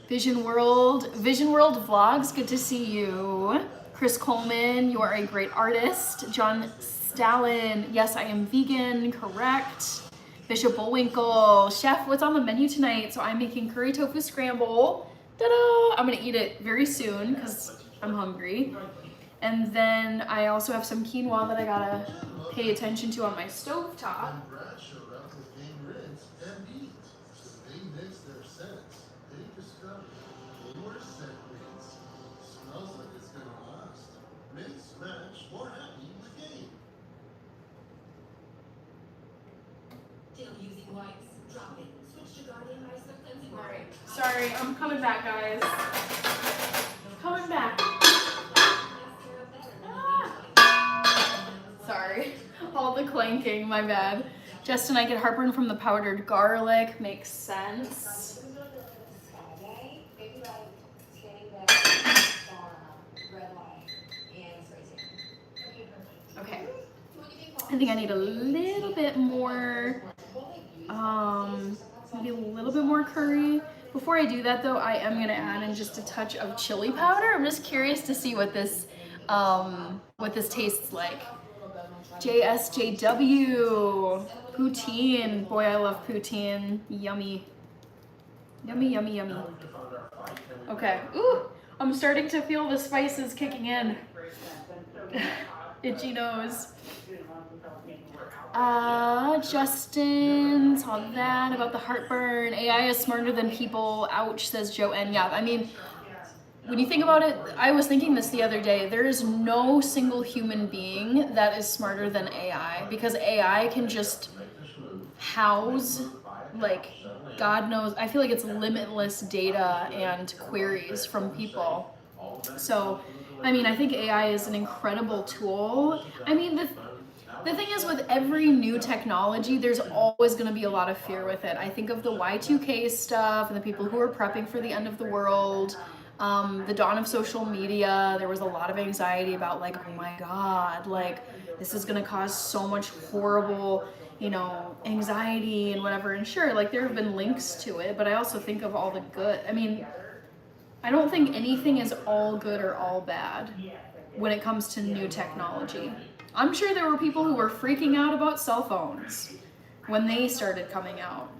Vision World Vlogs, good to see you. Chris Coleman, you are a great artist. John Stalin, yes, I am vegan, correct. Bishop Bullwinkle, chef, what's on the menu tonight? So I'm making curry tofu scramble. Ta-da! I'm gonna eat it very soon because I'm hungry. And then I also have some quinoa that I gotta pay attention to on my stovetop. Alright, sorry, I'm coming back, guys. Coming back. Ah. Sorry, all the clanking, my bad. Justin, I get heartburn from the powdered garlic, makes sense. Okay, I think I need a little bit more, maybe a little bit more curry. Before I do that though, I am gonna add in just a touch of chili powder. I'm just curious to see what this tastes like. JSJW, poutine. Boy, I love poutine. Yummy. Yummy, yummy, yummy. Okay, ooh, I'm starting to feel the spices kicking in. Itchy nose. Justin saw that about the heartburn. AI is smarter than people. Ouch, says Joanne. Yeah, I mean, when you think about it, I was thinking this the other day. There is no single human being that is smarter than AI, because AI can just house, like, God knows, I feel like it's limitless data and queries from people. So, I mean, I think AI is an incredible tool. I mean, the thing is, with every new technology, there's always going to be a lot of fear with it. I think of the Y2K stuff and the people who are prepping for the end of the world. The dawn of social media, there was a lot of anxiety about, like, oh my God, like, this is going to cause so much horrible, you know, anxiety and whatever. And sure, like, there have been links to it, but I also think of all the good. I mean, I don't think anything is all good or all bad when it comes to new technology. I'm sure there were people who were freaking out about cell phones when they started coming out.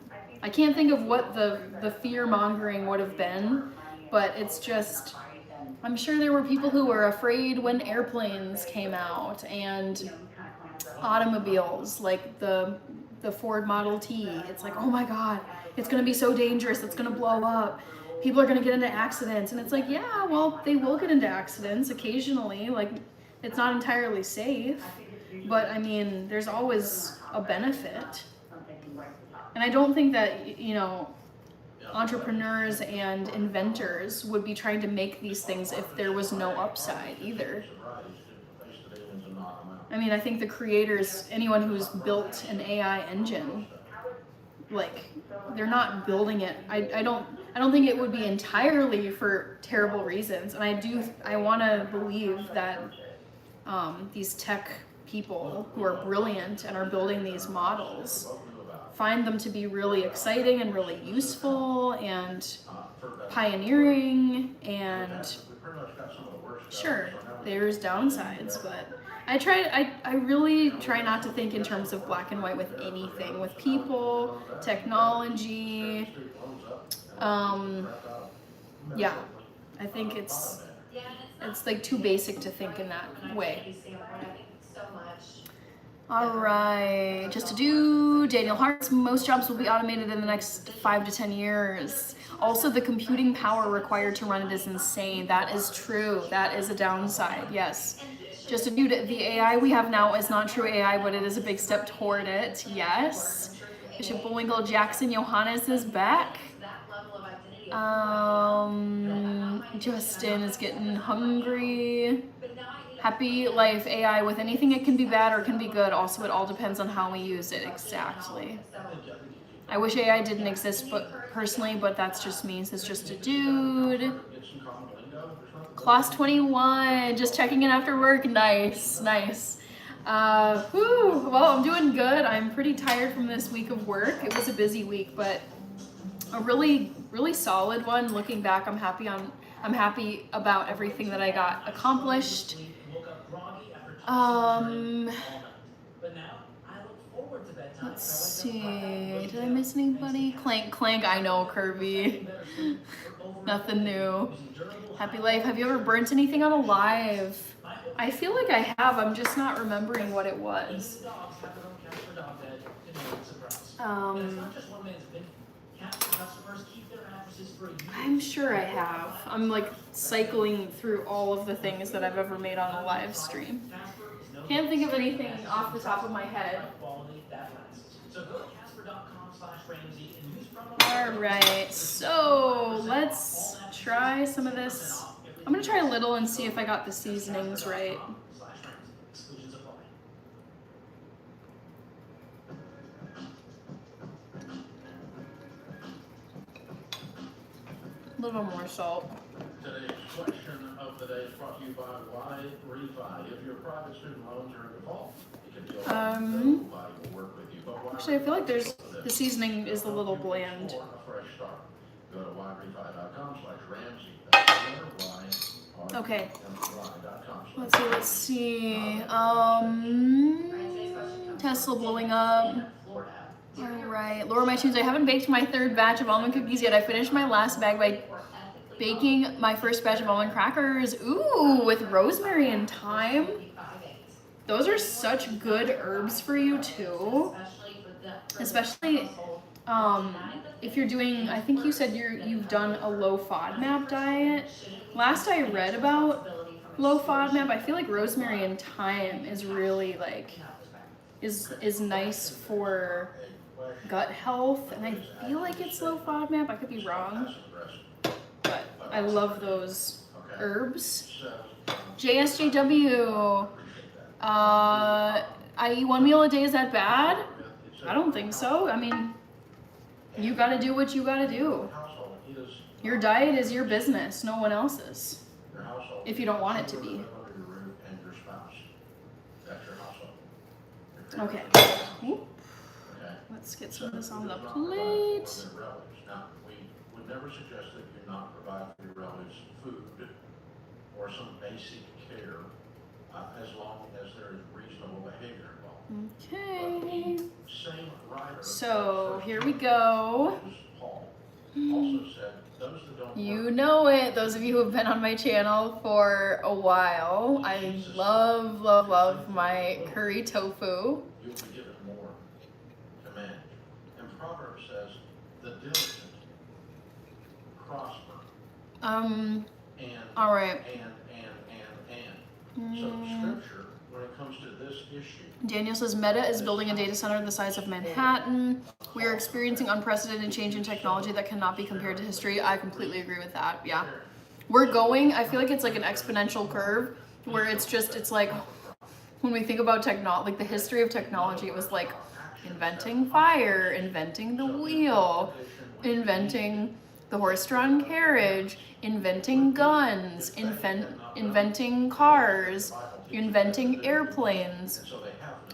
I can't think of what the fear mongering would have been, but it's just, I'm sure there were people who were afraid when airplanes came out and automobiles, like the Ford Model T. It's like, oh my God, it's gonna be so dangerous, it's gonna blow up. People are gonna get into accidents. And it's like, yeah, well, they will get into accidents occasionally. Like, it's not entirely safe, but I mean, there's always a benefit. And I don't think that, you know, entrepreneurs and inventors would be trying to make these things if there was no upside either. I mean, I think the creators, anyone who's built an AI engine, like, they're not building it. I don't think it would be entirely for terrible reasons. And I want to believe that these tech people who are brilliant and are building these models find them to be really exciting and really useful and pioneering. And sure, there's downsides, but I really try not to think in terms of black and white with anything, with people, technology. Yeah, I think it's like too basic to think in that way. All right, just to do Daniel Hart's, most jobs will be automated in the next 5 to 10 years. Also, the computing power required to run it is insane. That is true. That is a downside, yes. Just to do the AI we have now is not true AI, but it is a big step toward it, yes. Bishop Bullwinkle Jackson Johannes is back. Justin is getting hungry. Happy life AI. With anything, it can be bad or it can be good. Also, it all depends on how we use it. Exactly. I wish AI didn't exist, but personally, but that's just me. It's just a dude. Class 21, just checking in after work. Nice, nice. Well, I'm doing good. I'm pretty tired from this week of work. It was a busy week, but a really, really solid one. Looking back, I'm happy about everything that I got accomplished. Let's see. Did I miss anybody? Clank. I know, Kirby. Nothing new. Happy life. Have you ever burnt anything on a live? I feel like I have. I'm just not remembering what it was. I'm sure I have. I'm like cycling through all of the things that I've ever made on a live stream. Can't think of anything off the top of my head. Alright, so let's try some of this. I'm gonna try a little and see if I got the seasonings right. A little more salt. Today's question of the day is brought to you by Why Refi. If your private student loans are in default, it can be will work with you. Actually, I feel like the seasoning is a little bland. For a fresh start, go to whyrefi.com/Ramsey. Okay. Let's see. Tesla blowing up. Alright, lower my tunes. I haven't baked my third batch of almond cookies yet. I finished my last bag by baking my first batch of almond crackers. Ooh, with rosemary and thyme. Those are such good herbs for you too. Especially if you're doing, I think you said you've done a low FODMAP diet. Last I read about low FODMAP, I feel like rosemary and thyme is really like, is nice for gut health, and I feel like it's low FODMAP. I could be wrong, but I love those herbs. JSJW, I eat one meal a day. Is that bad? I don't think so. I mean, you gotta do what you gotta do. Your diet is your business, no one else's, if you don't want it to be. Okay. Whoop. Let's get some of this on the plate. Now, we would never suggest that you not provide for your relatives food or some basic care as long as there is reasonable behavior involved. Okay. Same writer. So here we go. Paul also said, those that don't You know it. Those of you who have been on my channel for a while, I love, love, love my curry tofu. you'll be given more to manage. And Proverbs says, the diligent prosper. And And, all right. and. So scripture, when it comes to this issue, Daniel says Meta is building a data center the size of Manhattan. We are experiencing unprecedented change in technology that cannot be compared to history. I completely agree with that. Yeah. We're going, I feel like it's like an exponential curve where it's like when we think about technology, like the history of technology, it was like inventing fire, inventing the wheel, inventing the horse-drawn carriage, inventing guns, inventing cars, inventing airplanes.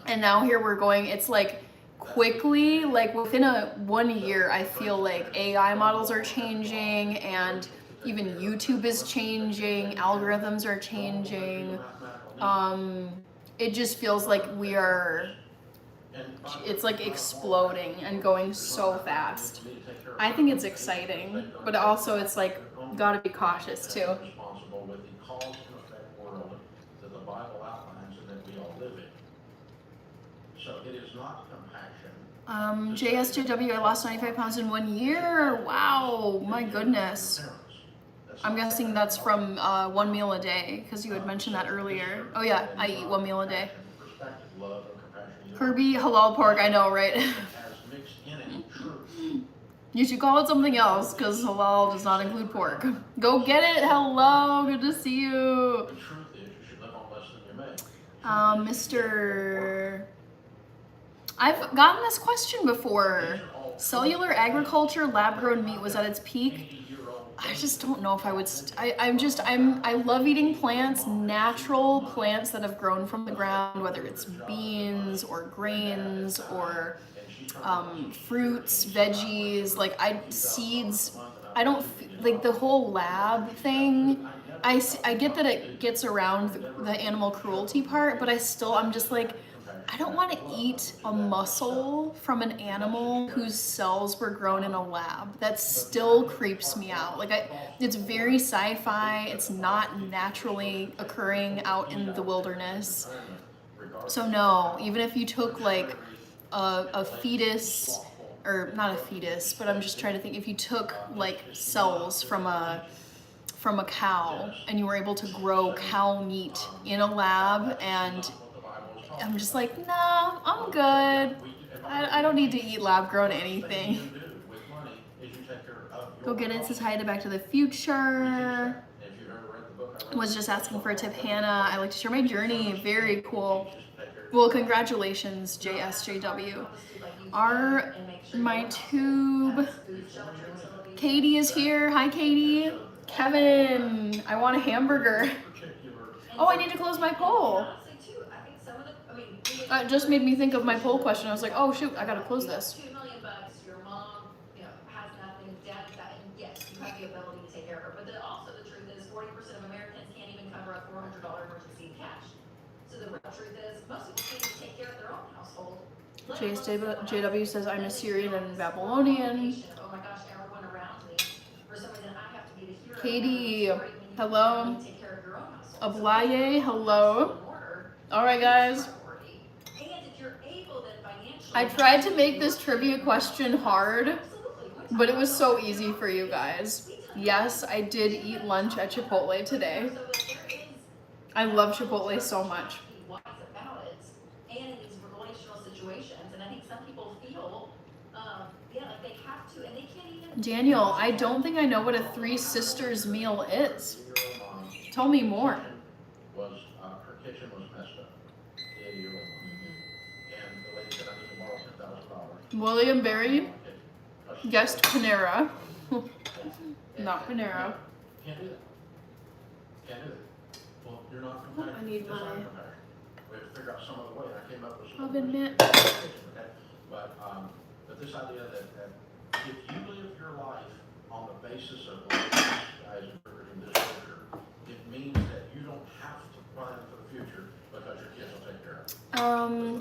And now here we're going, it's like quickly, like within 1 year, I feel like AI models are changing and even YouTube is changing, algorithms are changing. It just feels like it's like exploding and going so fast. I think it's exciting, but also it's like, gotta be cautious too. responsible with the cause and effect world that the Bible outlines and that we all live in. So it is not compassion. JSJW, I lost 95 pounds in 1 year. Wow, my goodness. I'm guessing that's from 1 meal a day, because you had mentioned that earlier. Oh yeah, I eat 1 meal a day. Kirby halal pork, I know, right? You should call it something else, because halal does not include pork. Go get it. Hello, good to see you. Mr. I've gotten this question before. Cellular agriculture, lab-grown meat was at its peak. I just don't know if I would. I love eating plants, natural plants that have grown from the ground, whether it's beans or grains or fruits, veggies, seeds. I don't like the whole lab thing. I get that it gets around the animal cruelty part, but I'm just like, I don't want to eat a muscle from an animal whose cells were grown in a lab. That still creeps me out. It's very sci-fi. It's not naturally occurring out in the wilderness. So no, even if you took like a fetus, or not a fetus, but I'm just trying to think, if you took like cells from a cow and you were able to grow cow meat in a lab, and I'm just like, nah, I'm good. I don't need to eat lab-grown anything. Go get it, says hi to Back to the Future. Was just asking for a tip, Hannah. I like to share my journey. Very cool. Well, congratulations, JSJW. My tube. Katie is here. Hi, Katie. Kevin, I want a hamburger. Oh, I need to close my poll. That just made me think of my poll question. I was like, oh shoot, I gotta close this. $2 million, your mom, has nothing, dad has that, and yes, you have the ability to take care of her. But also the truth is 40% of Americans can't even cover a $400 emergency in cash. So the real truth is most people can't even take care of their own household. JW says I'm Assyrian and Babylonian. Oh my gosh, everyone around me. For some reason I have to be the hero. Katie, hello. Take care of your own household. Ablaye, hello. Alright guys. I tried to make this trivia question hard, but it was so easy for you guys. Yes, I did eat lunch at Chipotle today. I love Chipotle so much. Daniel, I don't think I know what a Three Sisters meal is. Tell me more. Her kitchen was messed up. And the lady said, I need to borrow $10,000. William Berry guessed Panera. Not Panera. Can't do that. Can't do that. Well, you're not competitive. I need It's my not competitive. We have to figure out some other way. I came up with some oven mitt. But this idea that if you live your life on the basis of what these guys are in this scripture, it means that you don't have to plan for the future.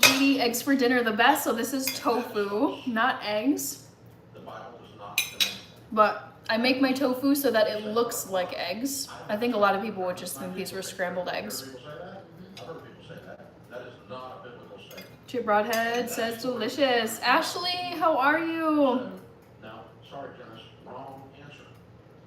Katie, eggs for dinner the best. So this is tofu, not eggs. The Bible does not command. But I make my tofu so that it looks like eggs. I think a lot of people would just think these were scrambled eggs. People say that? I've heard people say that. That is not a biblical statement. Chip Broadhead says delicious. Ashley, how are you? No, sorry, Dennis, wrong answer.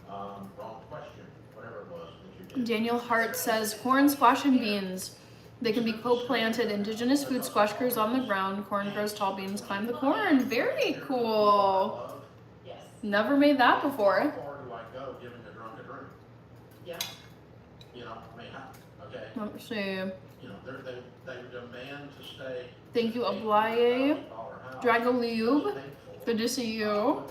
Wrong question, whatever it was that you did. Daniel Hart says corn, squash, and beans. They can be co-planted. Indigenous food. Squash grows on the ground. Corn grows tall. Beans climb the corn. Very cool. Yes. Never made that How before. far do I go giving a drunk a drink? Yeah. You know, I mean, okay, Let's see. you know, they demand to stay. Thank you, Ablaye. Dragolube. Good to see you.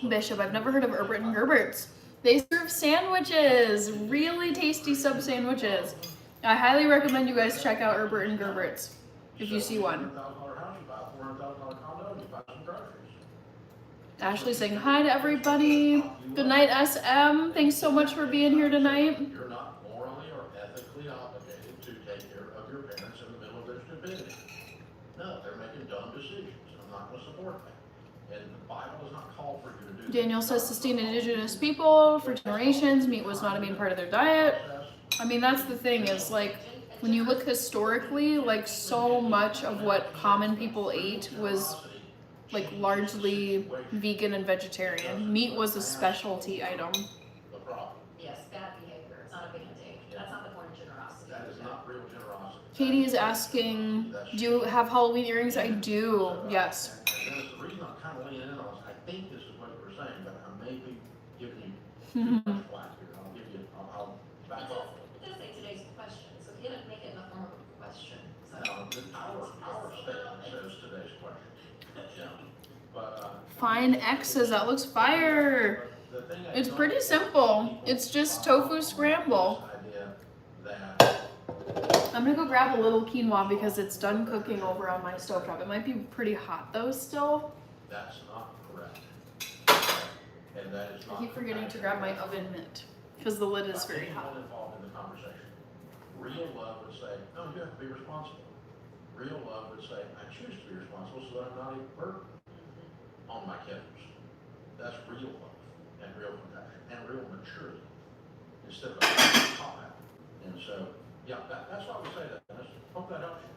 Bishop, I've never heard of Herbert and Gerbert's. They serve sandwiches. Really tasty sub sandwiches. I highly recommend you guys check out Herbert and Gerbert's if you see one. Ashley's saying hi to everybody. Good night, SM. Thanks so much for being here tonight. You're not morally or ethically obligated to take care of your parents in the middle of their stupidity. No, they're making dumb decisions, and I'm not going to support that. And the Bible does not call for you to do that. Daniel says sustain indigenous people for generations. Meat was not a main part of their diet. I mean, that's the thing is like when you look historically, like so much of what common people ate was like largely vegan and vegetarian. Meat was a specialty item. The problem. Yes, bad behavior. It's not a band-aid. That's not the point of generosity. That is not real generosity. Katie is asking, do you have Halloween earrings? I do, yes. And the reason I'm kind of leaning in on this, I think this is what you were saying, but I may be giving you too much flack here. I'll back off. It does say today's question, so you didn't make it in the form of a question. So Our statement says today's question. Yeah. But, Fine X's, that looks fire. the thing I It's don't pretty simple. It's just tofu scramble. idea that I'm gonna go grab a little quinoa because it's done cooking over on my stovetop. It might be pretty hot though still. that's not correct. And that is not. I keep forgetting to grab my oven mitt because the lid is very hot. Anyone involved in the conversation. Real love would say, no, you have to be responsible. Real love would say, I choose to be responsible so that I'm not a burden on my kiddos. That's real love and real compassion and real maturity instead of a cop out. And so, yeah, that's why we say that, Dennis. Hope that helps you.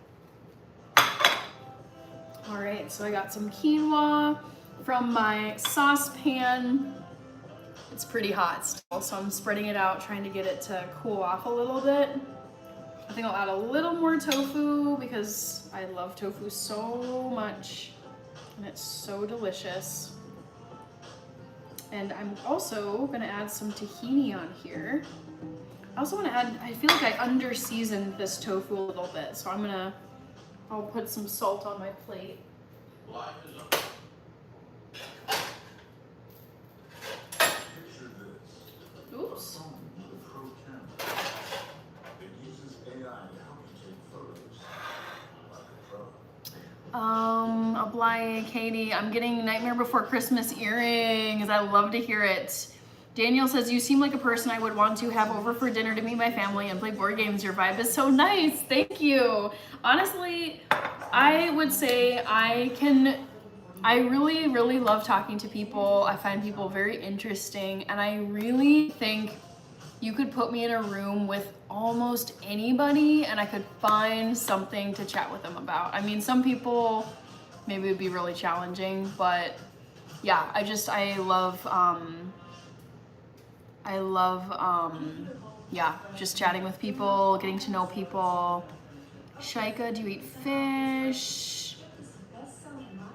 All right, so I got some quinoa from my saucepan. It's pretty hot still, so I'm spreading it out, trying to get it to cool off a little bit. I think I'll add a little more tofu because I love tofu so much and it's so delicious. And I'm also gonna add some tahini on here. I also wanna add, I feel like I under-seasoned this tofu a little bit, so I'll put some salt on my plate. Life is a Picture this. Oops. A phone with a pro camera. It uses AI to help you take photos like a pro. Ablaye, Katie, I'm getting Nightmare Before Christmas earrings. I love to hear it. Daniel says, you seem like a person I would want to have over for dinner to meet my family and play board games. Your vibe is so nice. Thank you. Honestly, I would say I really, really love talking to people. I find people very interesting, and I really think you could put me in a room with almost anybody and I could find something to chat with them about. I mean, some people maybe it would be really challenging, but yeah, I love yeah, just chatting with people, getting to know people. Shaika, do you eat fish?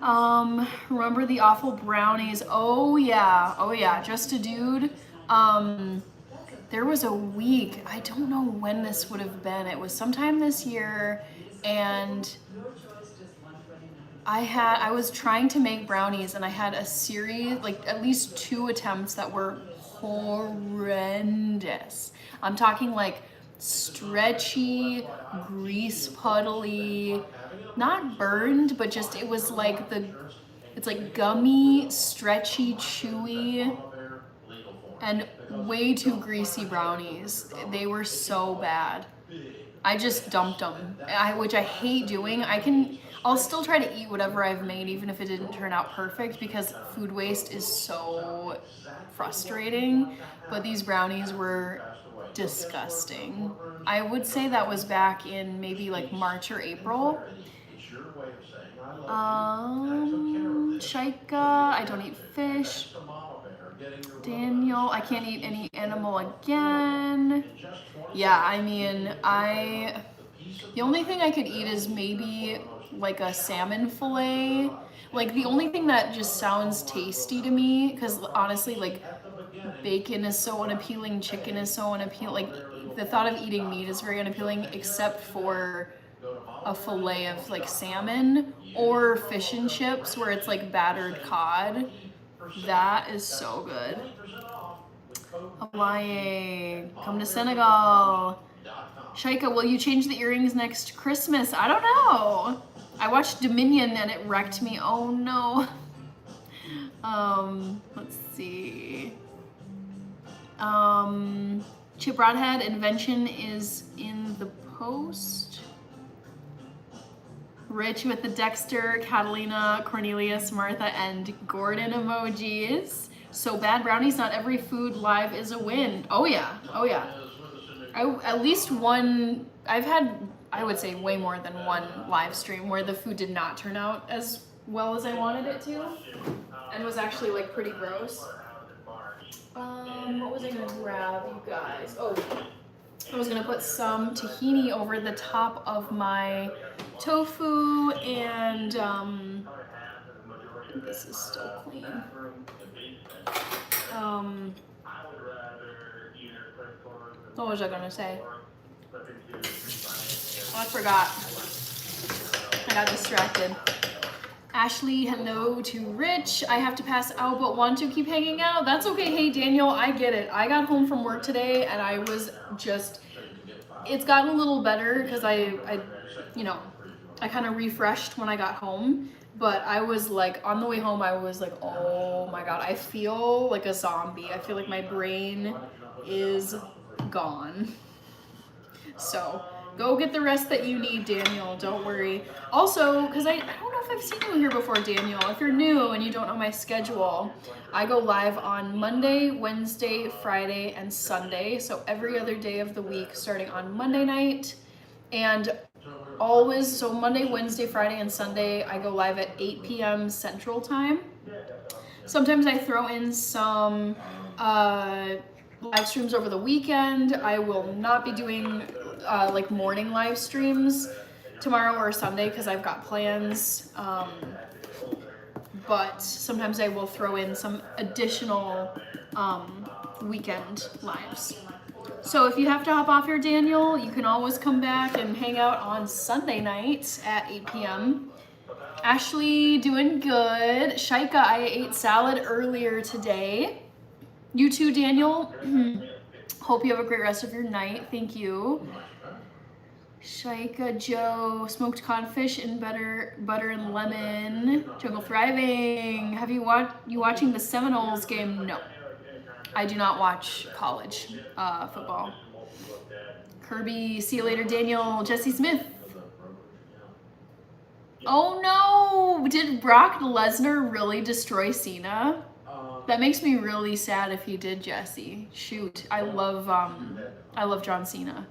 Remember the awful brownies? Oh yeah, just a dude. There was a week, I don't know when this would have been. It was sometime this year, and I was trying to make brownies, and I had a series, like at least 2 attempts that were horrendous. I'm talking like stretchy, grease puddly, not burned, but just it was like it's like gummy, stretchy, chewy, and way too greasy brownies. They were so bad. I just dumped them, which I hate doing. I'll still try to eat whatever I've made, even if it didn't turn out perfect, because food waste is so frustrating. But these brownies were disgusting. I would say that was back in maybe like March or April. Shaika, I don't eat fish. Daniel, I can't eat any animal again. Yeah, I mean, the only thing I could eat is maybe like a salmon fillet. Like the only thing that just sounds tasty to me, because honestly, like bacon is so unappealing, chicken is so unappealing. Like the thought of eating meat is very unappealing, except for a fillet of like salmon or fish and chips where it's like battered cod. That is so good. Hawaii, come to Senegal. Shaika, will you change the earrings next Christmas? I don't know. I watched Dominion and it wrecked me. Oh no. Let's see. Chip Broadhead, Invention is in the post. Rich with the Dexter, Catalina, Cornelius, Martha, and Gordon emojis. So bad brownies, not every food live is a win. Oh yeah, oh yeah. At least one, I've had, I would say way more than one live stream where the food did not turn out as well as I wanted it to, and was actually like pretty gross. What was I gonna grab, you guys? Oh, I was gonna put some tahini over the top of my tofu, and this is still clean. What was I gonna say? Oh, I forgot. I got distracted. Ashley, hello to Rich. I have to pass out but want to keep hanging out. That's okay. Hey, Daniel, I get it. I got home from work today and I was just, it's gotten a little better because I kind of refreshed when I got home. But I was like, on the way home, I was like, oh my God, I feel like a zombie. I feel like my brain is gone. So go get the rest that you need, Daniel. Don't worry. Also, because I don't know if I've seen you here before, Daniel. If you're new and you don't know my schedule, I go live on Monday, Wednesday, Friday, and Sunday. So every other day of the week, starting on Monday night. And always, so Monday, Wednesday, Friday, and Sunday, I go live at 8 p.m. Central Time. Sometimes I throw in some live streams over the weekend. I will not be doing like morning live streams tomorrow or Sunday because I've got plans. But sometimes I will throw in some additional weekend lives. So if you have to hop off here, Daniel, you can always come back and hang out on Sunday nights at 8 p.m. Ashley, doing good. Shaika, I ate salad earlier today. You too, Daniel. Hope you have a great rest of your night. Thank you. Shaika, Joe, smoked codfish and butter and lemon. Jungle Thriving. Have you watching the Seminoles game? No. I do not watch college football. Kirby, see you later, Daniel. Jesse Smith. Oh no! Did Brock Lesnar really destroy Cena? That makes me really sad if he did, Jesse. Shoot, I love John Cena.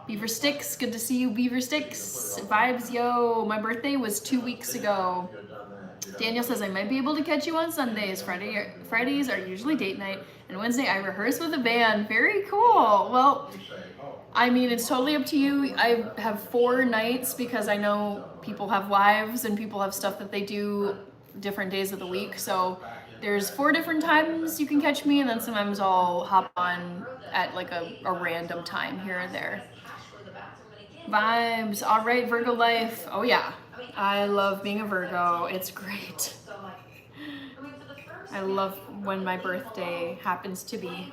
Beaver Sticks, good to see you, Beaver Sticks. Vibes, yo. My birthday was 2 weeks ago. Daniel says I might be able to catch you on Sundays. Fridays are usually date night, and Wednesday I rehearse with a band. Very cool. Well, I mean, it's totally up to you. I have 4 nights because I know people have lives and people have stuff that they do different days of the week. So there's 4 different times you can catch me, and then sometimes I'll hop on at like a random time here and there. Vibes. All right, Virgo life. Oh yeah. I love being a Virgo. It's great. I love when my birthday happens to be.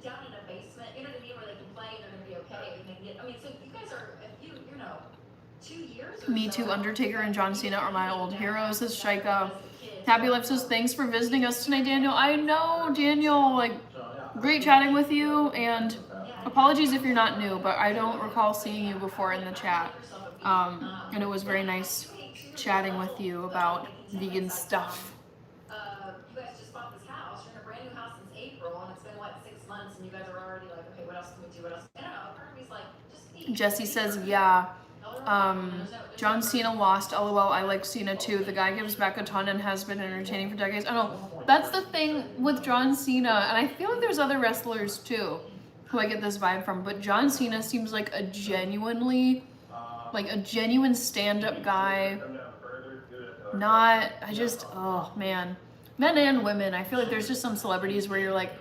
Down in a basement, you know what I mean, where they can play and they're gonna be okay, and they can get, I mean, so you guys are, if you know, 2 years or Me too, Undertaker and John Cena are my old heroes, says Shaika. Happy Life says, thanks for visiting us tonight, Daniel. I know, Daniel, like, great chatting with you, and apologies if you're not new, but I don't recall seeing you before in the chat. And it was very nice chatting with you about vegan stuff. You guys just bought this house. You're in a brand new house since April, and it's been what, 6 months, and you guys are already like, okay, what else can we do? What else? I don't know. Part of me's like, just eat. Jesse says, yeah. John Cena lost. LOL. I like Cena too. The guy gives back a ton and has been entertaining for decades. I know. That's the thing with John Cena, and I feel like there's other wrestlers too who I get this vibe from. But John Cena seems like a genuine stand-up guy. Oh man, men and women. I feel like there's just some celebrities where you're like,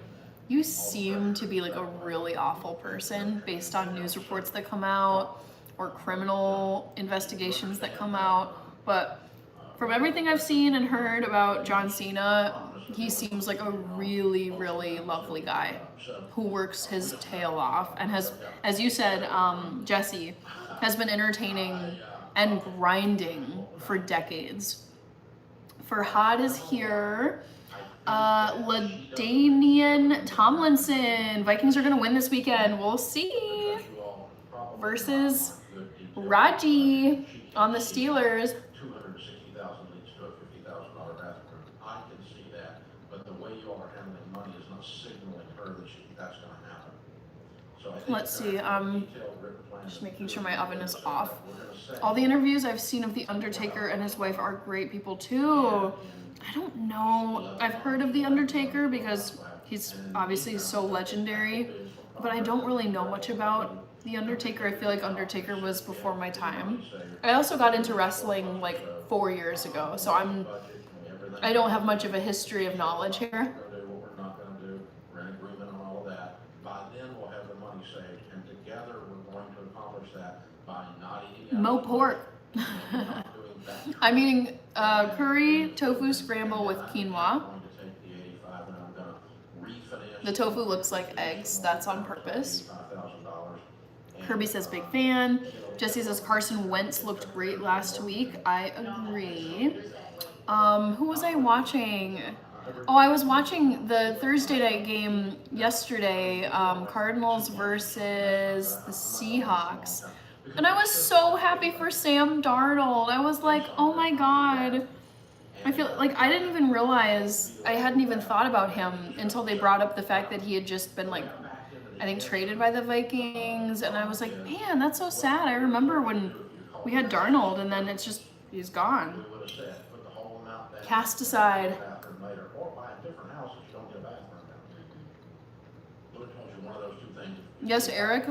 you seem to be like a really awful person based on news reports that come out or criminal investigations that come out. But from everything I've seen and heard about John Cena, he seems like a really, really lovely guy who works his tail off and has, as you said, Jesse, has been entertaining and grinding for decades. Farhad is here. LaDainian Tomlinson. Vikings are going to win this weekend. We'll see. Versus Raji on the Steelers. $260,000 leads to a $50,000 bathroom. I can see that, but the way you are handling money is not signaling her that that's going to happen. So I think let's see. Just making sure my oven is off. All the interviews I've seen of The Undertaker and his wife are great people too. I don't know. I've heard of The Undertaker because he's obviously so legendary, but I don't really know much about The Undertaker. I feel like Undertaker was before my time. I also got into wrestling like 4 years ago, so I don't have much of a history of knowledge here. We're in agreement on all of that. By then we'll have the money saved, and together we're going to accomplish that by not eating Mo pork. I'm eating curry tofu scramble with quinoa. The tofu looks like eggs. That's on purpose. Kirby says big fan. Jesse says Carson Wentz looked great last week. I agree. Who was I watching? Oh, I was watching the Thursday night game yesterday, Cardinals versus the Seahawks. And I was so happy for Sam Darnold. I was like, oh my God. I feel like I didn't even realize, I hadn't even thought about him until they brought up the fact that he had just been like, I think traded by the Vikings. And I was like, man, that's so sad. I remember when we had Darnold and then it's just, he's gone. Cast aside. Yes, Eric.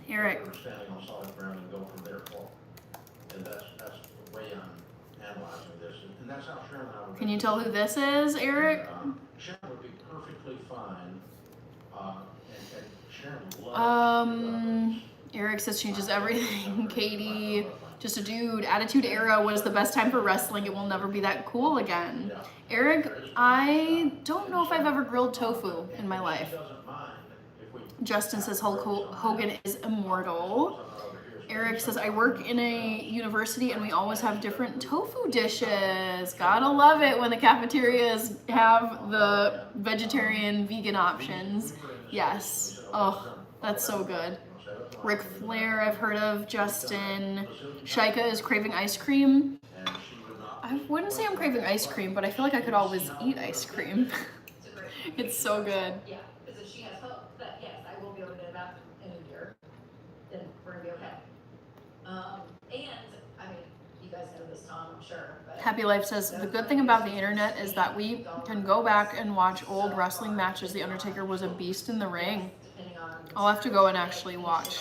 Eric. Can you tell who this is, Eric? Sharon would be perfectly fine. Eric says changes everything. Katie, just a dude. Attitude Era was the best time for wrestling. It will never be that cool again. Eric, I don't know if I've ever grilled tofu in my life. Justin says Hulk Hogan is immortal. Eric says, I work in a university and we always have different tofu dishes. Gotta love it when the cafeterias have the vegetarian, vegan options. Yes. Oh, that's so good. Ric Flair, I've heard of. Justin. Shika is craving ice cream. I wouldn't say I'm craving ice cream, but I feel like I could always eat ice cream. It's so good. Yeah, because if she has hope that, yes, I will be able to get a bathroom in a year, then we're gonna be okay. And, I mean, you guys know this, Tom, I'm sure. But Happy Life says, the good thing about the internet is that we can go back and watch old wrestling matches. The Undertaker was a beast in the ring. I'll have to go and actually watch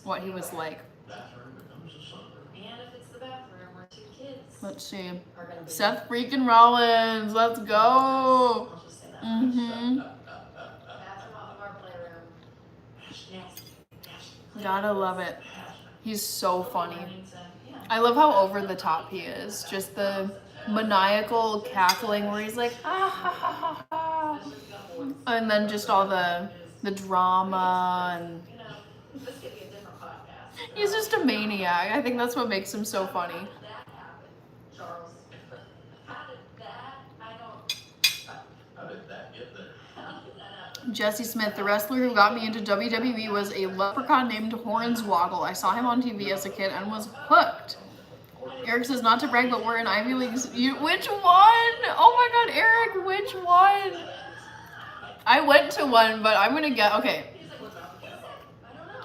what he was like. And if it's the bathroom where two kids Let's see. are gonna be. Seth freaking Rollins, let's go. I'll just say that. Mm-hmm. Bathroom off of our playroom. Nasty. Gotta love it. He's so funny. Yeah. I love how over the top he is. Just the maniacal cackling where he's like, ah, ha, ha, ha, ha. And then just all the drama, and You know, this could be a different podcast. he's just a maniac. I think that's what makes him so funny. How did that happen, Charles? How Jesse Smith, the wrestler who got me into WWE was a leprechaun named Hornswoggle. I saw him on TV as a kid and was hooked. Eric says, not to brag, but we're in Ivy Leagues. Which one? Oh my god, Eric, which one? I went to one, but I'm gonna get, okay.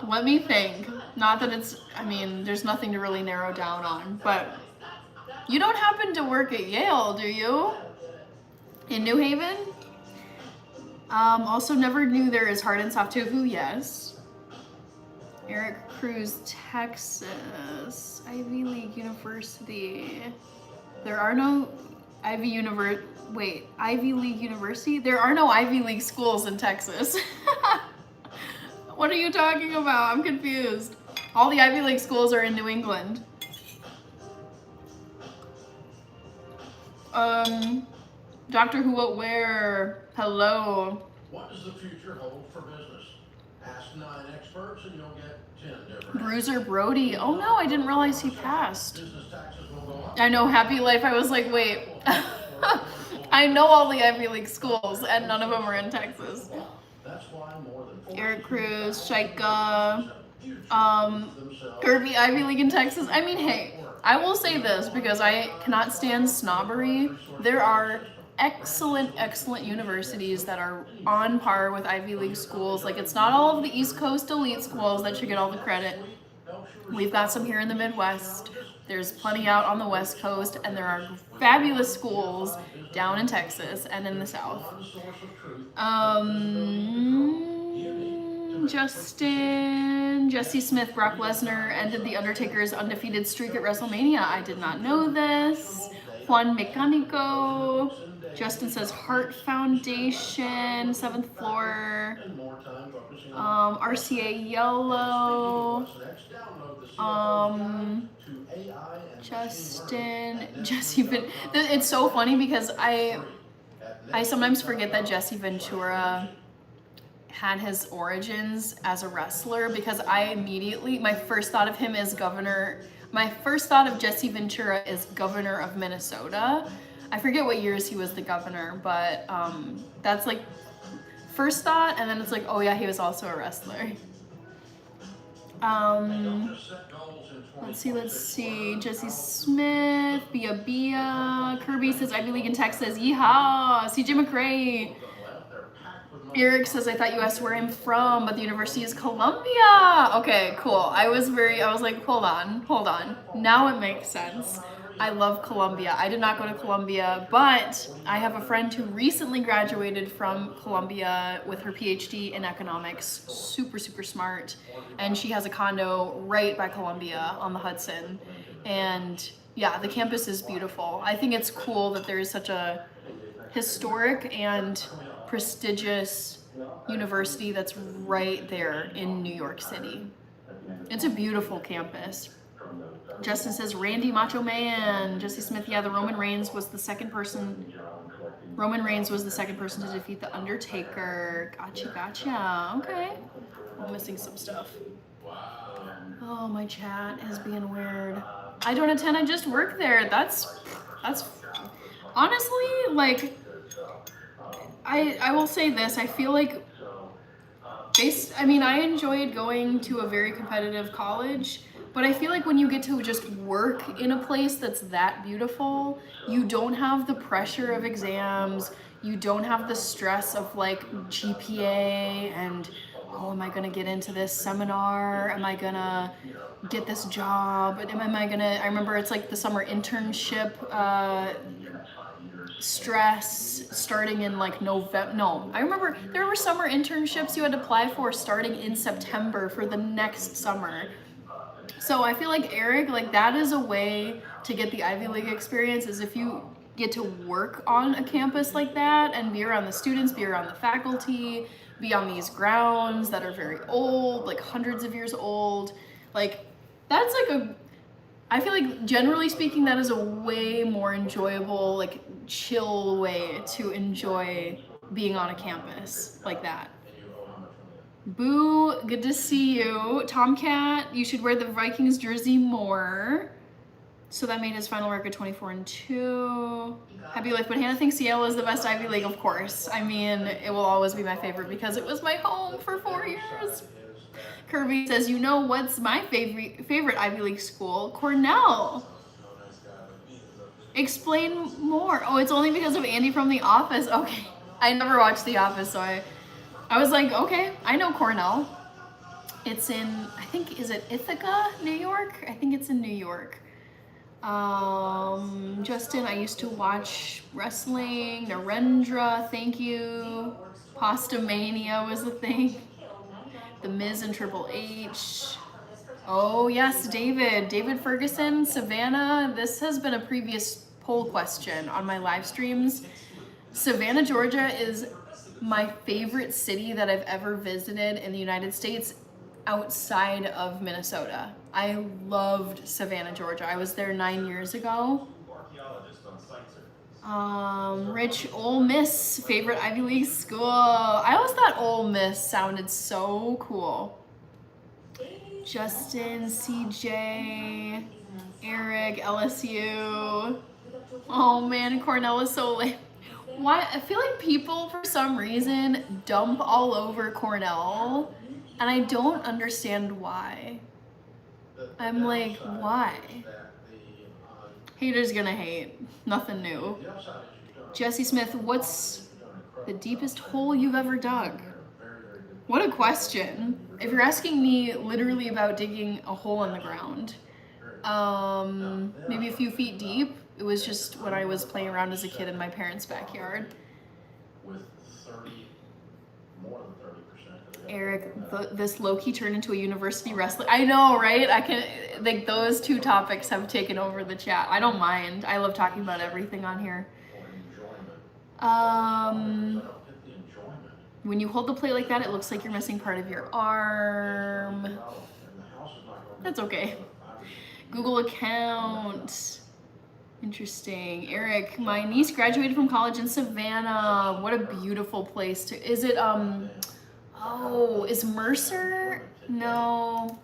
Let me think. Not that it's, I mean, there's nothing to really narrow down on, but you don't happen to work at Yale, do you? In New Haven? Also never knew there is hard and soft tofu, yes. Eric Cruz, Texas, Ivy League University. There are no Ivy League University? There are no Ivy League schools in Texas. What are you talking about? I'm confused. All the Ivy League schools are in New England. Doctor Who, what, where? Hello. What does the future hold for business? Ask 9 experts and you'll get 10 different. Bruiser Brody. Oh no, I didn't realize he passed. Business taxes will go up. I know, Happy Life. I was like, wait. I know all the Ivy League schools and none of them are in Texas. That's why more than Eric Cruz, Shaika, Kirby, Ivy League in Texas. I mean, hey, I will say this because I cannot stand snobbery. There are excellent universities that are on par with Ivy League schools. Like, it's not all of the East Coast elite schools that should get all the credit. We've got some here in the Midwest. There's plenty out on the West Coast, and there are fabulous schools down in Texas and in the South. Jesse Smith, Brock Lesnar ended The Undertaker's undefeated streak at WrestleMania. I did not know this. Juan Mecanico. Justin says Heart Foundation, 7th floor. RCA Yellow. Jesse it's so funny because I sometimes forget that Jesse Ventura had his origins as a wrestler, because my first thought of him is my first thought of Jesse Ventura is governor of Minnesota. I forget what years he was the governor, but that's like first thought, and then it's like, oh yeah, he was also a wrestler. Let's see. Jesse Smith, Bia. Kirby says Ivy League in Texas. Yeehaw! CJ McRae. Eric says, I thought you asked where I'm from, but the university is Columbia. Okay, cool. I was like, hold on. Now it makes sense. I love Columbia. I did not go to Columbia, but I have a friend who recently graduated from Columbia with her PhD in economics. Super, super smart. And she has a condo right by Columbia on the Hudson. And yeah, the campus is beautiful. I think it's cool that there is such a historic and prestigious university that's right there in New York City. It's a beautiful campus. Justin says Randy Macho Man. Jesse Smith, yeah, Roman Reigns was the second person to defeat The Undertaker. Gotcha. Okay. I'm missing some stuff. Oh, my chat is being weird. I don't attend, I just work there. That's honestly, like, I will say this, I feel like I enjoyed going to a very competitive college, but I feel like when you get to just work in a place that's that beautiful, you don't have the pressure of exams, you don't have the stress of like GPA and, oh, am I gonna get into this seminar? Am I gonna get this job? I remember it's like the summer internship stress starting in like November. No, I remember there were summer internships you had to apply for starting in September for the next summer. So I feel like, Eric, like that is a way to get the Ivy League experience, is if you get to work on a campus like that and be around the students, be around the faculty, be on these grounds that are very old, like hundreds of years old. Like that's like I feel like generally speaking, that is a way more enjoyable, like chill way to enjoy being on a campus like that. Boo, good to see you. Tomcat, you should wear the Vikings jersey more. So that made his final record 24-2. Happy life, but Hannah thinks Yale is the best Ivy League, of course. I mean, it will always be my favorite because it was my home for 4 years. Kirby says, you know what's my favorite Ivy League school? Cornell. Explain more. Oh, it's only because of Andy from The Office. Okay. I never watched The Office, so I was like, okay, I know Cornell. It's in, I think, is it Ithaca, New York? I think it's in New York. Justin, I used to watch wrestling. Narendra, thank you. Pasta Mania was a thing. The Miz and Triple H. Oh yes, David Ferguson, Savannah. This has been a previous poll question on my live streams. Savannah, Georgia is my favorite city that I've ever visited in the United States outside of Minnesota. I loved Savannah, Georgia. I was there 9 years ago. Rich, Ole Miss, favorite Ivy League school. I always thought Ole Miss sounded so cool. Justin, CJ, Eric, LSU. Oh man, Cornell is so lame. Why? I feel like people, for some reason, dump all over Cornell, and I don't understand why. I'm like, why? Haters gonna hate. Nothing new. Jesse Smith, what's the deepest hole you've ever dug? What a question. If you're asking me literally about digging a hole in the ground, maybe a few feet deep. It was just when I was playing around as a kid in my parents' backyard. Eric, this low-key turned into a university wrestling. I know, right? I can, like, those two topics have taken over the chat. I don't mind. I love talking about everything on here. When you hold the plate like that, it looks like you're missing part of your arm. That's okay. Google account. Interesting. Eric, my niece graduated from college in Savannah. What a beautiful place to, is it, oh, is Mercer? No.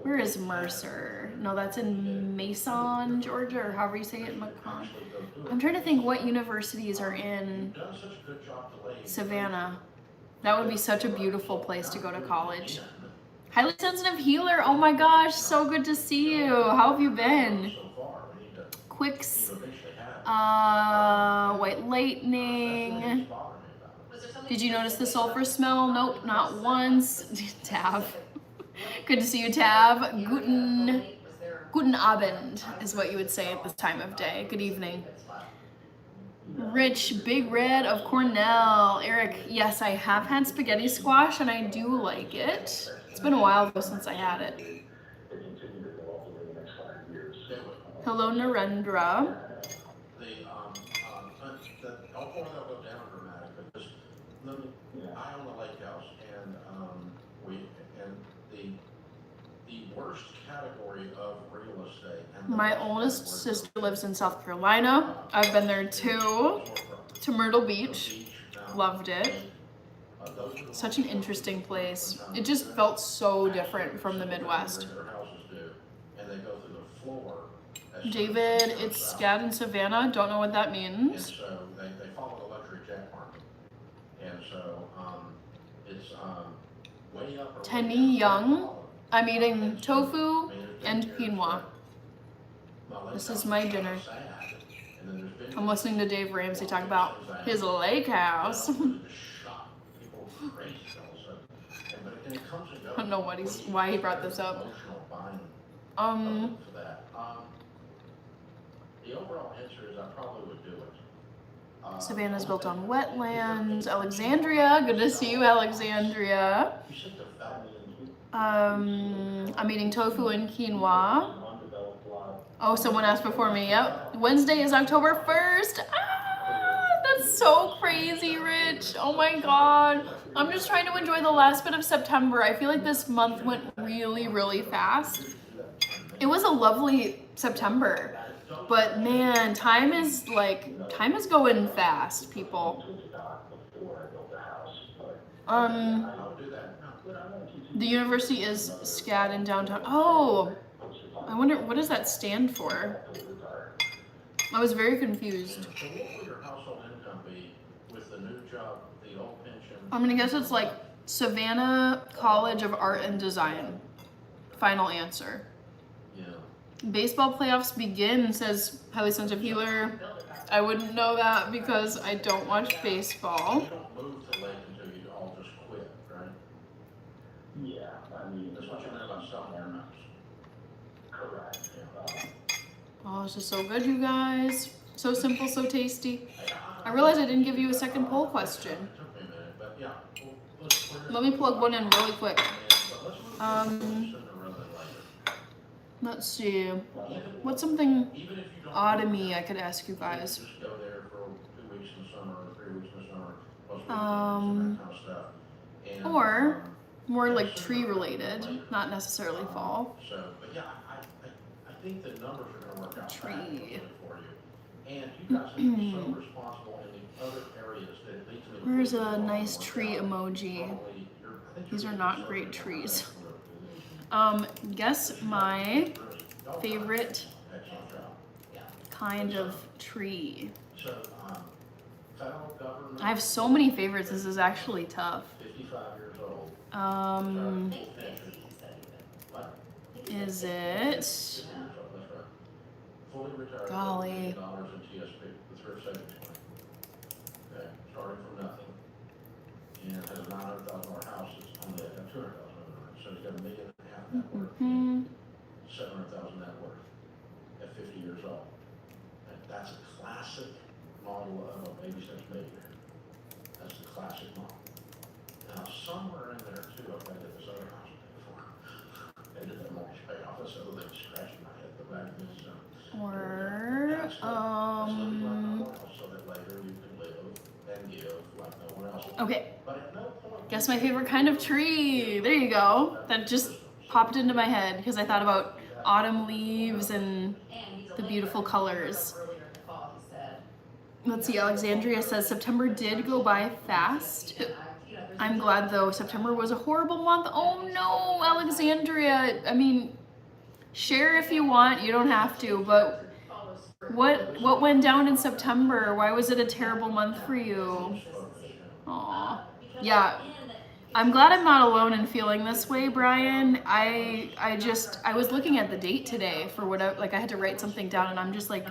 Where is Mercer? No, that's in Mason, Georgia, or however you say it, Macon. I'm trying to think what universities are in Savannah. That would be such a beautiful place to go to college. Highly sensitive healer. Oh my gosh, so good to see you. How have you been? Quicks. White lightning. Did you notice the sulfur smell? Nope, not once. Tav. Good to see you, Tav. Guten Abend is what you would say at this time of day. Good evening. Rich, Big Red of Cornell. Eric, yes, I have had spaghetti squash and I do like it. It's been a while though since I had it. Hello, Narendra. I own the lake house, and the worst category of real estate. My oldest sister lives in South Carolina. I've been there too, to Myrtle Beach. Loved it. Such an interesting place. It just felt so different from the Midwest. David, it's SCAD in Savannah. Don't know what that means. So they follow the luxury jet market. And so it's way up. Tenny Young. I'm eating tofu and quinoa. This is my dinner. I'm listening to Dave Ramsey talk about his lake house. I don't know why he brought this up. The overall answer is I probably would do it. Savannah's built on wetlands. Alexandria, good to see you, Alexandria. I'm eating tofu and quinoa. Oh, someone asked before me. Yep. Wednesday is October 1st. Ah, that's so crazy, Rich. Oh my God. I'm just trying to enjoy the last bit of September. I feel like this month went really, really fast. It was a lovely September. But man, time is going fast, people. The university is SCAD in downtown. Oh, I wonder, what does that stand for? I was very confused. So what will your household income be with the new job, the old pension? I'm gonna guess it's like Savannah College of Art and Design. Final answer. Yeah. Baseball playoffs begin, says Highly Sensitive Healer. I wouldn't know that because I don't watch baseball. You don't move to lake until you all just quit, right? Yeah, I mean, That's what you know about selling your house. correct. Oh, this is so good, you guys. So simple, so tasty. I realized I didn't give you a second poll question. It took me a minute, but yeah. Let's clear Let me plug one in really quick. But let's move Um, sooner rather than later. Let's see. Even- What's something even if you don't odd to work, me I could ask you guys? just go there for 2 weeks in the summer or 3 weeks in the summer, plus weekends Um, and that kind of stuff. And, or More yeah, like sooner tree rather than related, later. not necessarily fall. So, but yeah, I think the numbers are gonna work out Tree. fabulously for you. And you guys have been so responsible in the other areas that it leads me to Where's believe a it's all nice gonna work tree out. emoji? Probably I think These you're are gonna not be great so trees. good. Guess my Really, favorite excellent job. kind of tree. So, federal government. I have so many favorites, this is actually tough. 55 years old. Is it? That's right. Fully retired. Golly. $1 million in TSP, the thrift savings plan. Okay, starting from nothing. And has a $900,000 house that's only got $200,000 in it. So he's got $1.5 million net worth. Hmm. $700,000 net worth at 50 years old. And that's a classic model of a baby steps millionaire. That's the classic model. Now, somewhere in there too, I've got to get this other house paid for. I did that mortgage payoff. That's the other thing scratching my head. The back of this. Or, So that later you can live and give like no one else. okay, But at no point. guess my favorite kind of tree. There you go. That just popped into my head because I thought about autumn leaves and the beautiful colors. Earlier in the fall, he said, Let's see, Alexandria says September did go by fast. I'm glad though, September was a horrible month. Oh no, Alexandria. I mean, share if you want, you don't have to, but what went down in September? Why was it a terrible month for you? Aw. Yeah. I'm glad I'm not alone in feeling this way, Brian. I was looking at the date today for what I had to write something down and I'm just like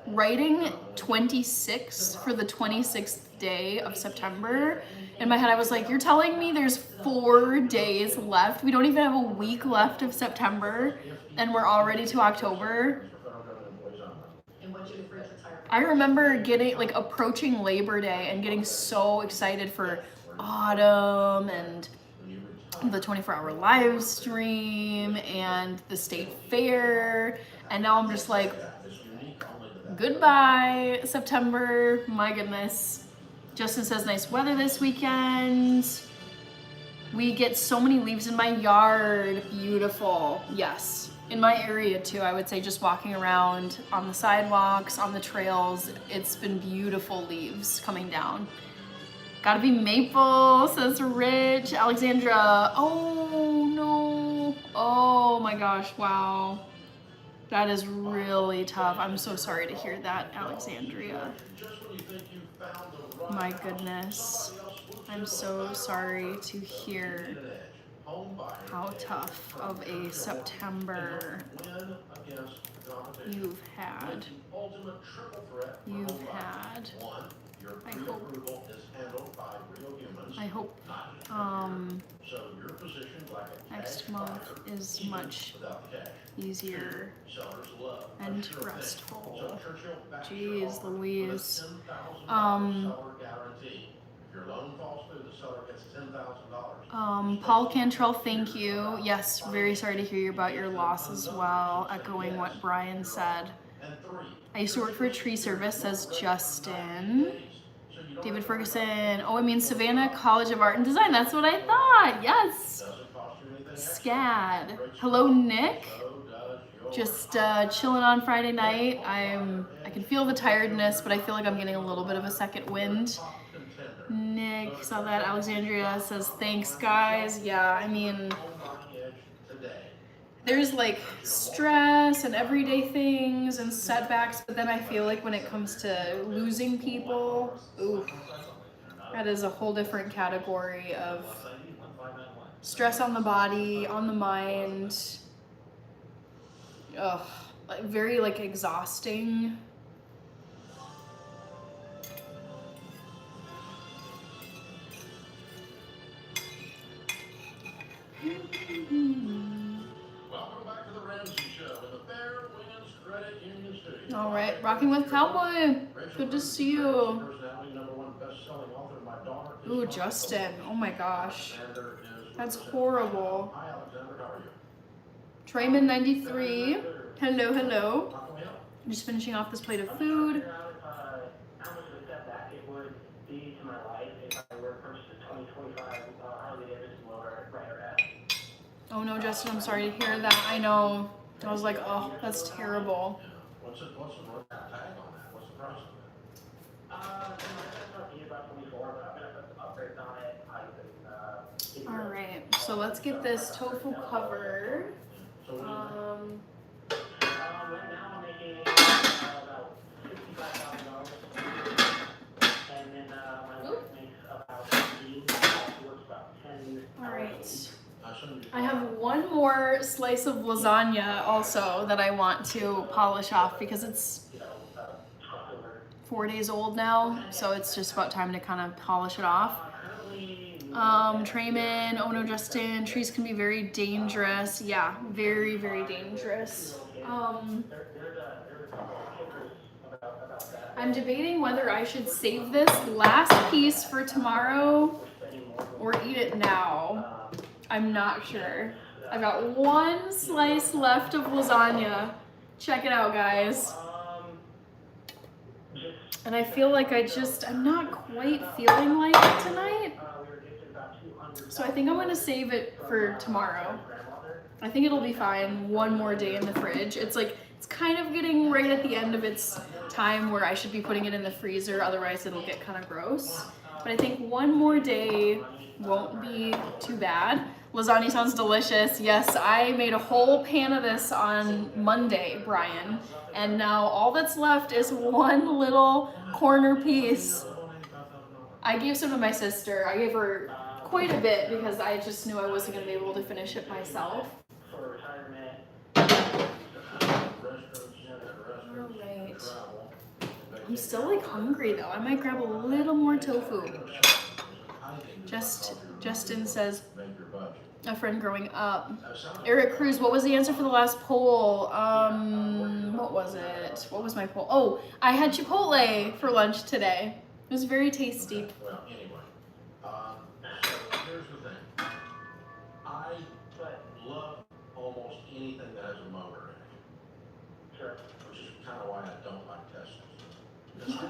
writing 26 for the 26th day of September. In my head I was like, you're telling me there's 4 days left? We don't even have a week left of September and we're already to October. I remember getting approaching Labor Day and getting so excited for autumn and the 24-hour live stream and the state fair, and now I'm just like, goodbye September. My goodness. Justin says nice weather this weekend. We get so many leaves in my yard. Beautiful. Yes. In my area too, I would say just walking around on the sidewalks, on the trails, it's been beautiful leaves coming down. Gotta be maple, says Rich. Alexandra, oh no. Oh my gosh, wow. That is really tough. I'm so sorry to hear that, Alexandria. My goodness. I'm so sorry to hear how tough of a September you've had. I hope next month is much easier and restful. Jeez Louise. Paul Cantrell, thank you. Yes, very sorry to hear about your loss as well, echoing what Brian said. I used to work for a tree service, says Justin. David Ferguson, oh, I mean Savannah College of Art and Design, that's what I thought, yes. SCAD. Hello, Nick. Just chilling on Friday night. I can feel the tiredness, but I feel like I'm getting a little bit of a second wind. Nick saw that. Alexandria says thanks, guys. Yeah, I mean, there's like stress and everyday things and setbacks, but then I feel like when it comes to losing people, ooh, that is a whole different category of stress on the body, on the mind. Ugh, like very like exhausting. Welcome back to the Ramsey Show in the Fairwinds Credit Union Studio. All right, rocking with Cowboy. Good to see you. Personality #1 best-selling author, My Daughter Is Ooh, Gone. Justin. Oh my gosh. Alexander is That's with us. horrible. Hi, Alexander. How are you? Trayman93. Hello, hello. How can we help? I'm just finishing off this plate of food. How much of a setback it would be to my life if I were to purchase a 2025 Harley Davidson motor rider S. Oh no, Justin, I'm sorry to hear that. I know. I was like, oh, that's terrible. Yeah. What's the tag on that? What's the price of that? My best part is about 24, but I'm gonna put some upgrades on it. All right, so let's get this tofu covered. So what do you think? Right now I'm making about $65,000, and then my wife makes about 15. Works about 10. All right. I assume you- I have one more slice of lasagna also that I want to polish off because it's 4 days old now, so it's just about time to kind of polish it off. Trayman, oh no, Justin, trees can be very dangerous. Yeah, very, very dangerous. I'm debating whether I should save this last piece for tomorrow or eat it now. I'm not sure. I've got one slice left of lasagna. Check it out, guys. And I feel like I'm not quite feeling like it tonight. So I think I'm gonna save it for tomorrow. I think it'll be fine. One more day in the fridge. It's kind of getting right at the end of its time where I should be putting it in the freezer, otherwise it'll get kind of gross. But I think one more day won't be too bad. Lasagna sounds delicious. Yes, I made a whole pan of this on Monday, Brian. And now all that's left is one little corner piece. I gave some to my sister. I gave her quite a bit because I just knew I wasn't gonna be able to finish it myself. Alright. I'm still like hungry though. I might grab a little more tofu. Justin says, a friend growing up. Eric Cruz, what was the answer for the last poll? What was it? What was my poll? Oh, I had Chipotle for lunch today. It was very tasty. Well, anyway, so here's the thing. I love almost anything that has a motor in it. Sure. Which is kind of why I don't like Teslas. Because I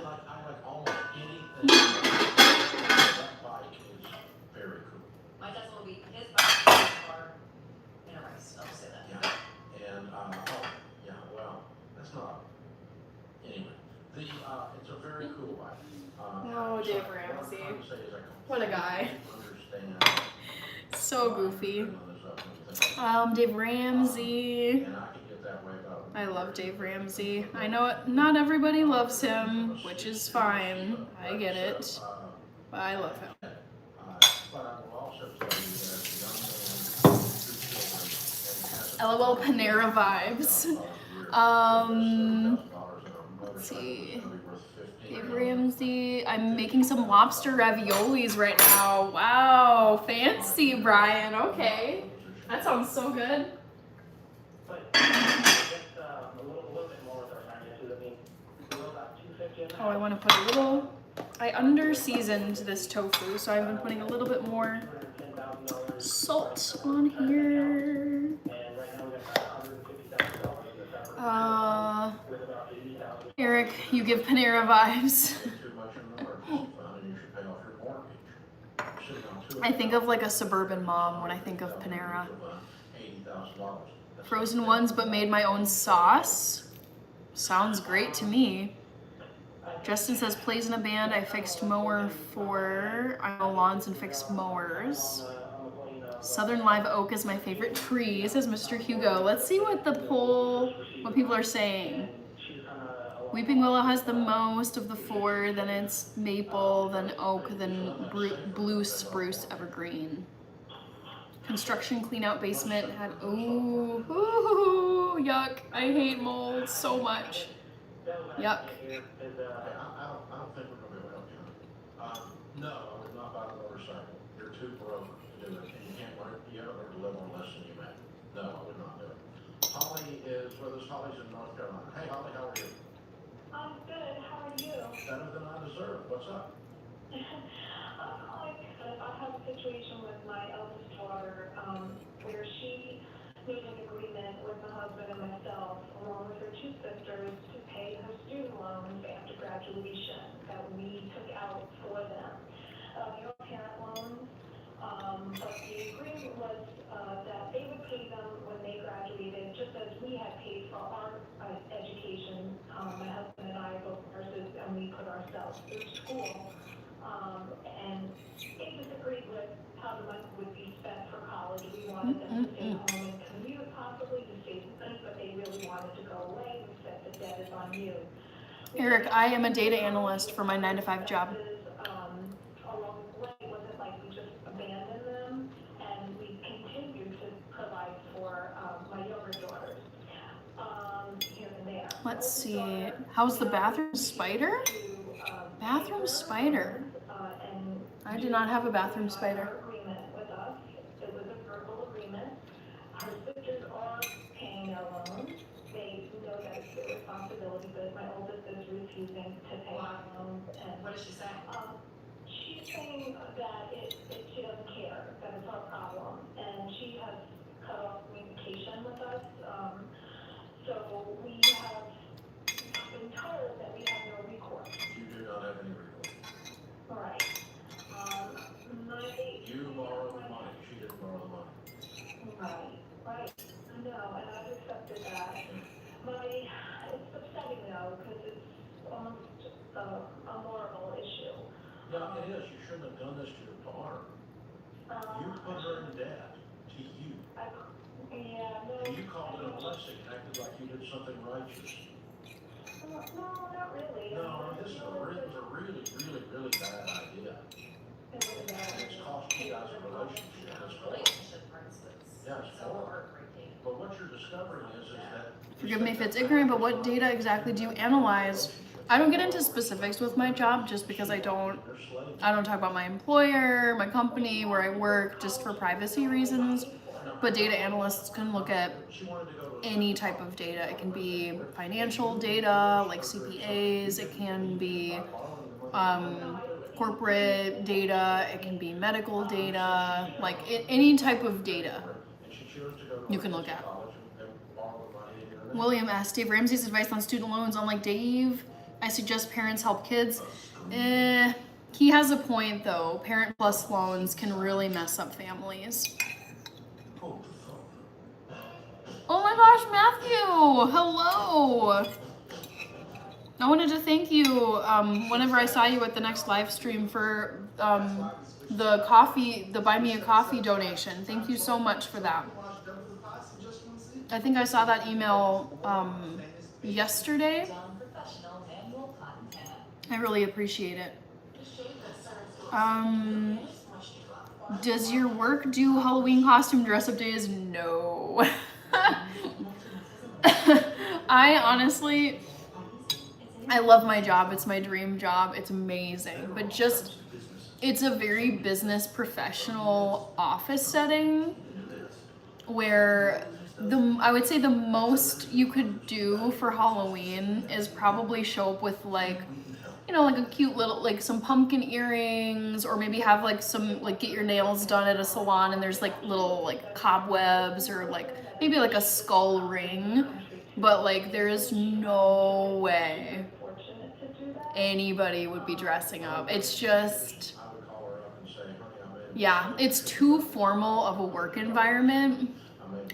like almost anything. That bike is very cool. My Tesla will be his bike or in a race. I'll just say that. Yeah. And yeah, well, that's not. Anyway, it's a very cool bike. Oh, Dave Ramsey. What I'm trying to say is I What a guy. understand. So goofy. Dave Ramsey. And I can get that way about. I love Dave Ramsey. I know not everybody loves him, which is fine. I get it. But I love him. But I will also tell you that as a young man with 2 children and has a LOL Panera vibes. Let's see. Dave Ramsey. I'm making some lobster raviolis right now. Wow, fancy, Brian. Okay. That sounds so good. But just a little bit more with our finances. I mean, we're about $250 Oh, I want to put a little. I under-seasoned this tofu, so I've been putting a little bit more salt on here. And right now we got $150,000 in the separate with about $80,000. Eric, you give Panera vibes. too much in an emergency fund and you should pay off your mortgage. Sitting on I think of like a suburban mom when I think of Panera. $80,000. Frozen ones, but made my own sauce. Sounds great to me. Justin says, plays in a band. I fixed mower for, I mow lawns and fixed mowers. Southern live oak is my favorite tree, says Mr. Hugo. Let's see what what people are saying. Weeping willow has the most of the four, then it's maple, then oak, then blue spruce evergreen. Construction clean out basement had, ooh, yuck. I hate mold so much. Yuck. Okay, I don't think we're gonna be able to help you. No, I would not buy the motorcycle. You're too broke to do it, and you can't learn, you haven't learned to live on less than you make. No, I would not do it. Holly is with us. Holly's in North Carolina. Hey, Holly, how are you? I'm good. How are you? Better than I deserve. What's up? I'm calling because I have a situation with my eldest daughter, where she made an agreement with my husband and myself, along with her two sisters, to pay her student loans after graduation that we took out for them. They were parent loans, but the agreement was that they would pay them when they graduated, just as we had paid for our education. My husband and I are both nurses, and we put ourselves through school. And they disagreed with how the money would be spent for college. We wanted them to stay home and commute possibly to save money, but they really wanted to go away. We said the debt is on you. Eric, I am a data analyst for my 9-to-5 job. Along the way, it wasn't like we just abandoned them, and we continued to provide for my younger daughters here and there. Let's see. How's the bathroom spider? Bathroom spider. I do not have a bathroom spider. Agreement with us. It was a verbal agreement. Our sisters are paying their loans. They know that it's their responsibility, but my oldest is refusing to pay her loans. And What is she saying? she's saying that she doesn't care, that it's our problem, and she has cut off communication with us. So we have been told that we have no recourse. You do not have any recourse. Right. You borrow the money. She didn't borrow the money. Right. I know, and I've accepted that. It's upsetting though, because it's almost a moral issue. Yeah, it is. You shouldn't have done this to your daughter. You put her in debt to you. And you called it a blessing, acted like you did something righteous. No, not really. No, this was a really, really, really bad idea. It's cost you guys a relationship. It's horrible. Relationship, for instance. Yeah, it's So horrible. heartbreaking. But what you're discovering is that. Forgive me if it's ignorant, but what data exactly do you analyze? I don't get into specifics with my job just because I don't talk about my employer, my company, where I work, just for privacy reasons. But data analysts can look at any type of data. It can be financial data, like CPAs. It can be corporate data. It can be medical data. Like any type of data you can look at. William asked Dave Ramsey's advice on student loans. I'm like, Dave, I suggest parents help kids. He has a point though. Parent plus loans can really mess up families. Oh my gosh, Matthew! Hello! I wanted to thank you whenever I saw you at the next live stream for the Buy Me a Coffee donation. Thank you so much for that. I think I saw that email yesterday. I really appreciate it. Does your work do Halloween costume dress-up days? No. I love my job. It's my dream job. It's amazing. But it's a very business professional office setting where I would say the most you could do for Halloween is probably show up with like a cute little, like some pumpkin earrings, or maybe have like some, like get your nails done at a salon and there's like little like cobwebs, or like maybe like a skull ring. But like there is no way anybody would be dressing up. It's just, yeah, it's too formal of a work environment,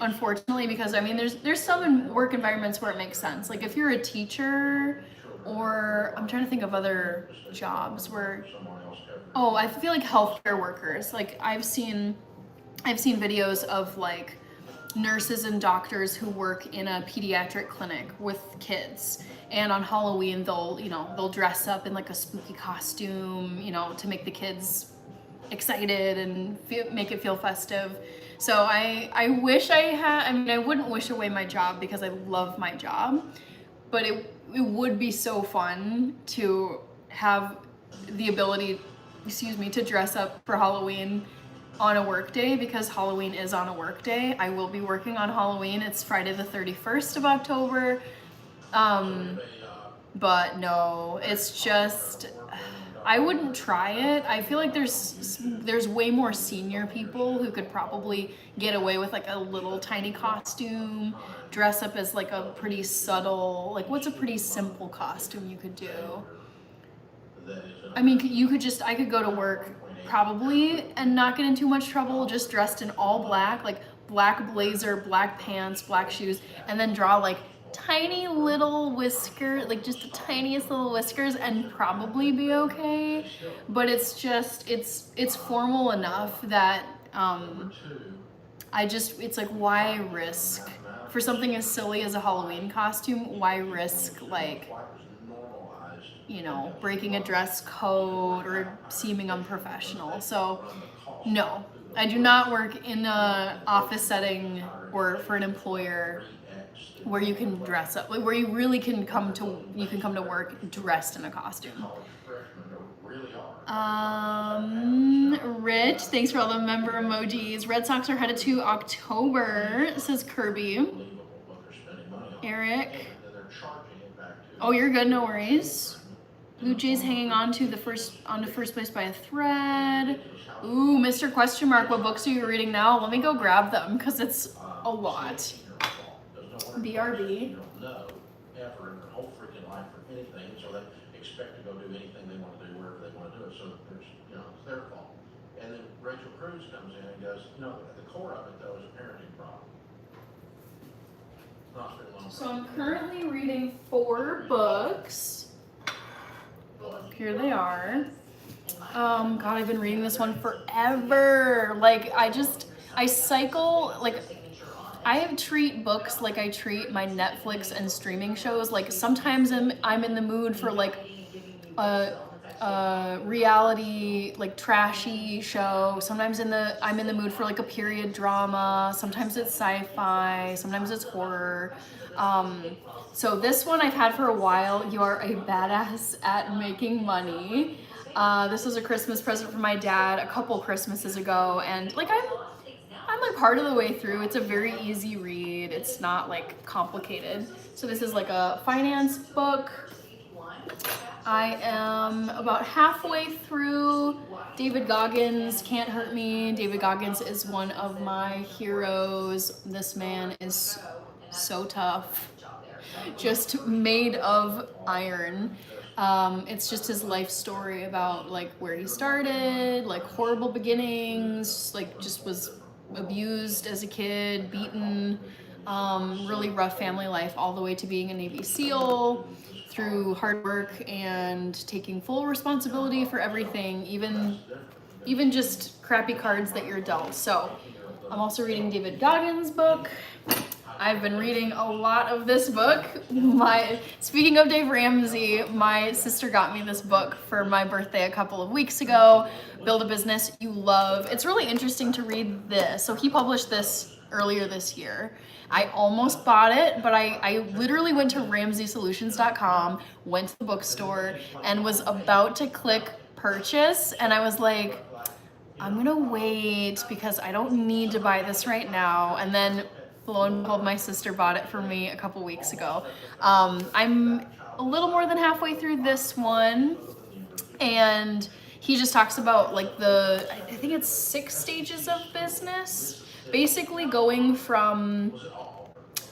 unfortunately, because I mean there's some work environments where it makes sense. Like if you're a teacher, or I'm trying to think of other jobs where, I feel like healthcare workers, like I've seen I've seen videos of like nurses and doctors who work in a pediatric clinic with kids, and on Halloween they'll dress up in like a spooky costume, to make the kids excited and make it feel festive. So I wish I wouldn't wish away my job because I love my job, but it would be so fun to have the ability, to dress up for Halloween on a work day, because Halloween is on a work day. I will be working on Halloween. It's Friday the 31st of October. But no, it's just, I wouldn't try it. I feel like there's way more senior people who could probably get away with like a little tiny costume, dress up as like a pretty subtle, like what's a pretty simple costume you could do? I mean, I could go to work probably and not get in too much trouble, just dressed in all black, like black blazer, black pants, black shoes, and then draw like tiny little whisker, like just the tiniest little whiskers, and probably be okay. But it's just, it's formal enough that it's like, why risk for something as silly as a Halloween costume? Why risk like, breaking a dress code or seeming unprofessional? So no, I do not work in a office setting or for an employer where you can dress up, like where you really can come to work dressed in a costume. Rich, thanks for all the member emojis. Red Sox are headed to October, says Kirby. Eric. Oh, you're good, no worries. Blue Jays hanging on to first place by a thread. Ooh, Mr. Question Mark, what books are you reading now? Let me go grab them, because it's a lot. BRB. No effort in their whole freaking life for anything, so they expect to go do anything they want to do wherever they want to do it. So there's, it's their fault. And then Rachel Cruz comes in and goes, at the core of it though is a parenting problem. Not very long. So I'm currently reading 4 books. Here they are. God, I've been reading this one forever. Like I cycle, like I treat books like I treat my Netflix and streaming shows. Like sometimes I'm in the mood for like a reality, like trashy show. Sometimes I'm in the mood for like a period drama. Sometimes it's sci-fi. Sometimes it's horror. So this one I've had for a while. You Are a Badass at Making Money. This was a Christmas present from my dad a couple Christmases ago, and like I'm like part of the way through. It's a very easy read. It's not like complicated. So this is like a finance book. I am about halfway through David Goggins' Can't Hurt Me. David Goggins is one of my heroes. This man is so tough, just made of iron. It's just his life story about like where he started, like horrible beginnings, like just was abused as a kid, beaten, really rough family life, all the way to being a Navy SEAL, through hard work and taking full responsibility for everything, even just crappy cards that you're dealt. So I'm also reading David Goggins' book. I've been reading a lot of this book. Speaking of Dave Ramsey, my sister got me this book for my birthday a couple of weeks ago, Build a Business You Love. It's really interesting to read this. So he published this earlier this year. I almost bought it, but I literally went to RamseySolutions.com, went to the bookstore, and was about to click purchase, and I was like, I'm gonna wait because I don't need to buy this right now. And then lo and behold, my sister bought it for me a couple weeks ago. I'm a little more than halfway through this one, and he just talks about like I think it's 6 stages of business, basically going from,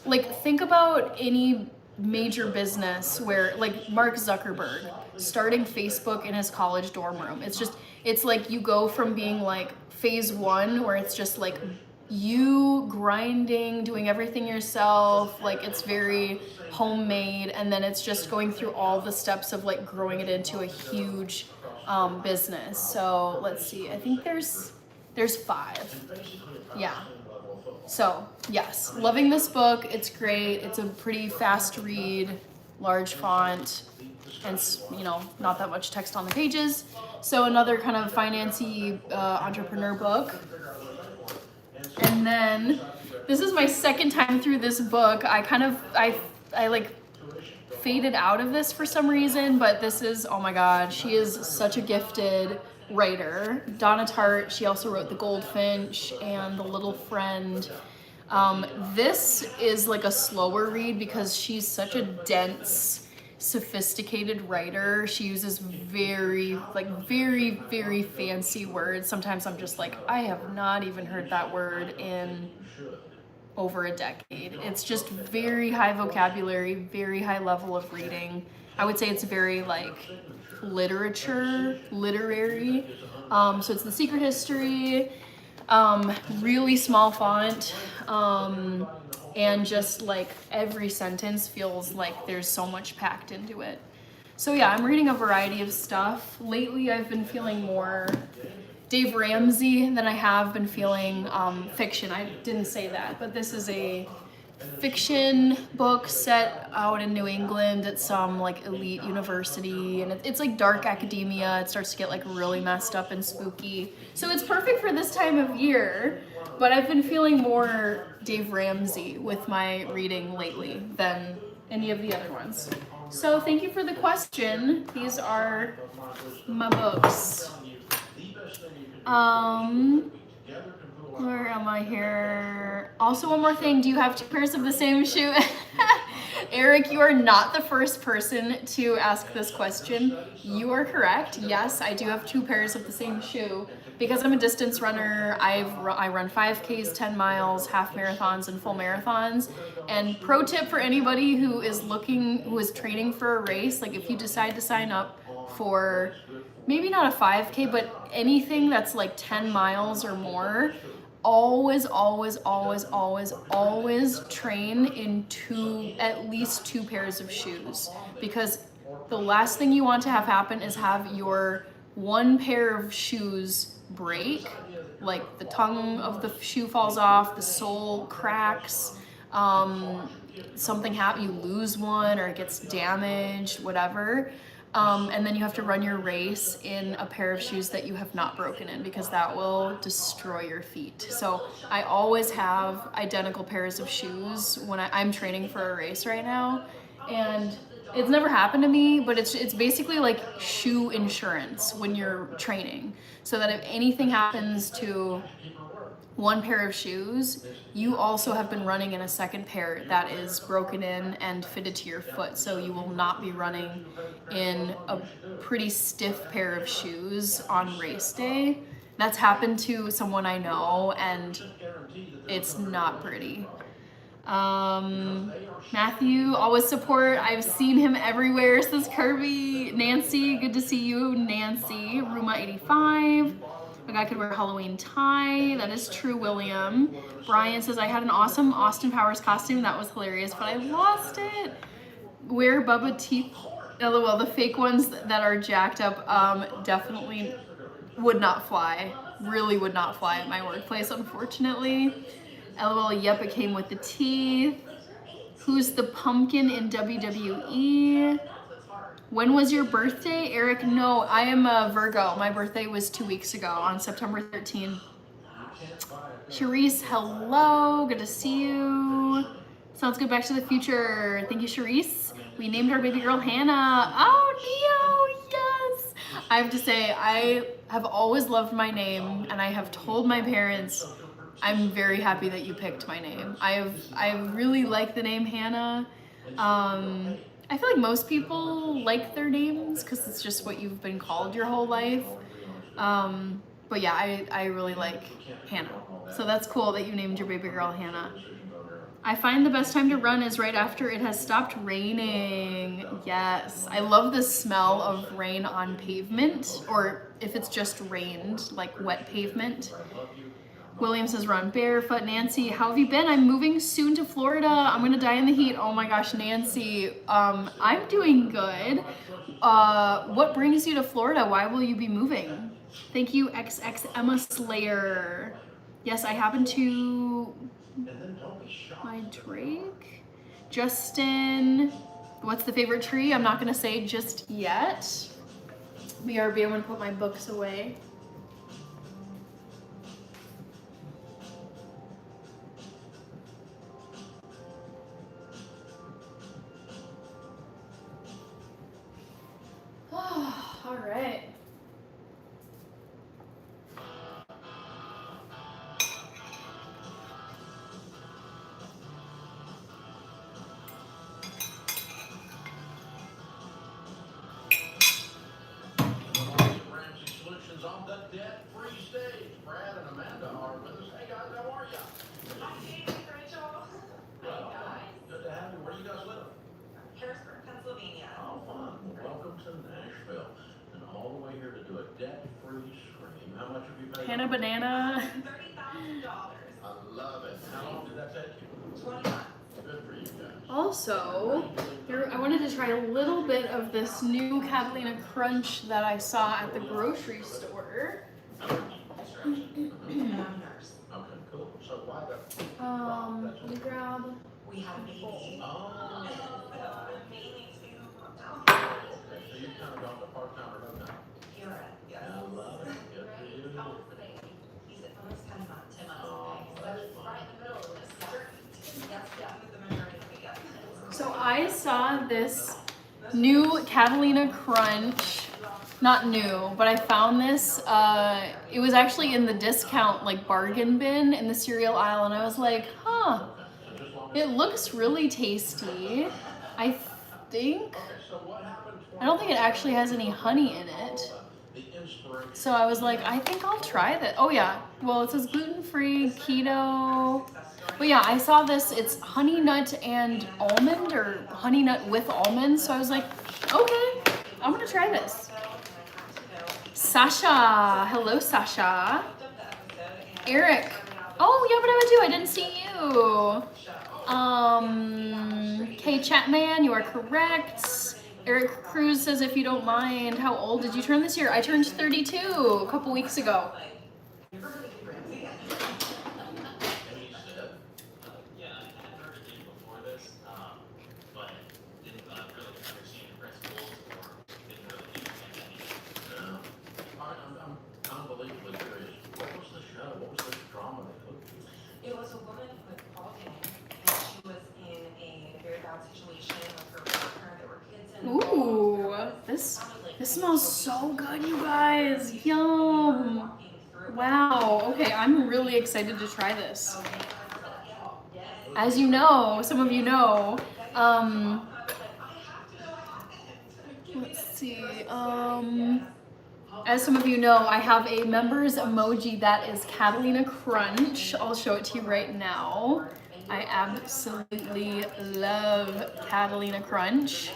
like, think about any major business where, like, Mark Zuckerberg starting Facebook in his college dorm room. It's like you go from being like phase 1, where it's just like you grinding, doing everything yourself, like it's very homemade, and then it's just going through all the steps of like growing it into a huge business. So let's see, I think there's There's 5. And basically a Yeah. top 10 level of football. So, yes, loving this book. It's great. It's a pretty fast read, large font, and you know, not that much text on the pages. So another kind of financy entrepreneur book. And then this is my second time through this book. I like faded out of this for some reason, but this is, oh my god, she is such a gifted writer. Donna Tartt, she also wrote The Goldfinch and The Little Friend. This is like a slower read because she's such a dense, sophisticated writer. She uses very fancy words. Sometimes I'm just like, I have not even heard that word in over a decade. It's just very high vocabulary, very high level of reading. I would say it's very like literary. So it's The Secret History, really small font, and just like every sentence feels like there's so much packed into it. So yeah, I'm reading a variety of stuff. Lately I've been feeling more Dave Ramsey than I have been feeling fiction. I didn't say that, but this is a fiction book set out in New England at some like elite university, and it's like dark academia. It starts to get like really messed up and spooky. So it's perfect for this time of year, but I've been feeling more Dave Ramsey with my reading lately than any of the other ones. So thank you for the question. These are my books. Where am I here? Also, one more thing. Do you have 2 pairs of the same shoe? Eric, you are not the first person to ask this question. You are correct. Yes, I do have 2 pairs of the same shoe. Because I'm a distance runner, I run 5Ks, 10 miles, half marathons, and full marathons. And pro tip for anybody who is training for a race, like if you decide to sign up for maybe not a 5K, but anything that's like 10 miles or more, always train in at least 2 pairs of shoes, because the last thing you want to have happen is have your one pair of shoes break, like the tongue of the shoe falls off, the sole cracks, something happens, you lose one or it gets damaged, whatever. And then you have to run your race in a pair of shoes that you have not broken in, because that will destroy your feet. So I always have identical pairs of shoes when I'm training for a race right now. And it's never happened to me, but it's basically like shoe insurance when you're training. So that if anything happens to one pair of shoes, you also have been running in a second pair that is broken in and fitted to your foot. So you will not be running in a pretty stiff pair of shoes on race day. That's happened to someone I know, and it's not pretty. Matthew, always support. I've seen him everywhere, says Kirby. Nancy, good to see you, Nancy. Ruma85. A guy could wear a Halloween tie. That is true, William. Brian says, I had an awesome Austin Powers costume. That was hilarious, but I lost it. Wear Bubba teeth. LOL, the fake ones that are jacked up definitely would not fly. Really would not fly at my workplace, unfortunately. LOL, yep, it came with the teeth. Who's the pumpkin in WWE? When was your birthday, Eric? No, I am a Virgo. My birthday was 2 weeks ago on September 13th. Charisse, hello. Good to see you. Sounds good. Back to the Future. Thank you, Charisse. We named our baby girl Hannah. Oh, Neo, yes. I have to say, I have always loved my name, and I have told my parents I'm very happy that you picked my name. I really like the name Hannah. I feel like most people like their names because it's just what you've been called your whole life. But yeah, I really like Hannah. So that's cool that you named your baby girl Hannah. I find the best time to run is right after it has stopped raining. Yes, I love the smell of rain on pavement, or if it's just rained, like wet pavement. William says run barefoot. Nancy, how have you been? I'm moving soon to Florida. I'm gonna die in the heat. Oh my gosh, Nancy. I'm doing good. What brings you to Florida? Why will you be moving? Thank you, XX Emma Slayer. Yes, I happen to my Drake. Justin, what's the favorite tree? I'm not gonna say just yet. BRB, I'm gonna put my books away. All right. Ramsey Solutions on the debt-free stage. Brad and Amanda are with us. Hey guys, how are ya? Hi, Jamie, Rachel. Well, good to have you. Where do you guys live? Harrisburg, Pennsylvania. Oh, fun. Well, welcome to Nashville. And all the way here to do a debt-free stream. How much have you paid? Hannah Banana. $30,000. I love it. How long did that take you? 20 months. Good for you guys. Also, I wanted to try a little bit of this new Catalina Crunch that I saw at the grocery store. And I'm nurse. Okay, cool. So why the... Let me grab. We had a baby. Oh. Mainly to Okay, so you've kind of gone to part-time or no-time. You're right, yes. I love it. Good for you. How old's the baby? He's almost 10 months. 10 months, Oh, okay. So that's it's fun. right in the middle of this. Yes, yeah, with the majority of it, yeah. So I saw this new Catalina Crunch. Not new, but I found this. It was actually in the discount, like bargain bin in the cereal aisle, and I was like, huh, it looks really tasty. I think. I don't think it actually has any honey in it. So I was like, I think I'll try that. Oh yeah, well it says gluten-free, keto. But yeah, I saw this, it's honey nut and almond, or honey nut with almonds. So I was like, okay, I'm gonna try this. Sasha, hello Sasha. Eric, oh yeah, but I didn't see you. Kay Chatman, you are correct. Eric Cruz says, if you don't mind, how old did you turn this year? I turned 32 a couple weeks ago. I'm unbelievably curious. What was the show? What was the drama they put? It was a woman with Carlton, and she was in a very bad situation with her partner. There were kids in. Ooh, this smells so good, you guys. Yum. Wow. Okay, I'm really excited to try this. As you know, some of you know, let's see, as some of you know, I have a members emoji that is Catalina Crunch. I'll show it to you right now. I absolutely love Catalina Crunch.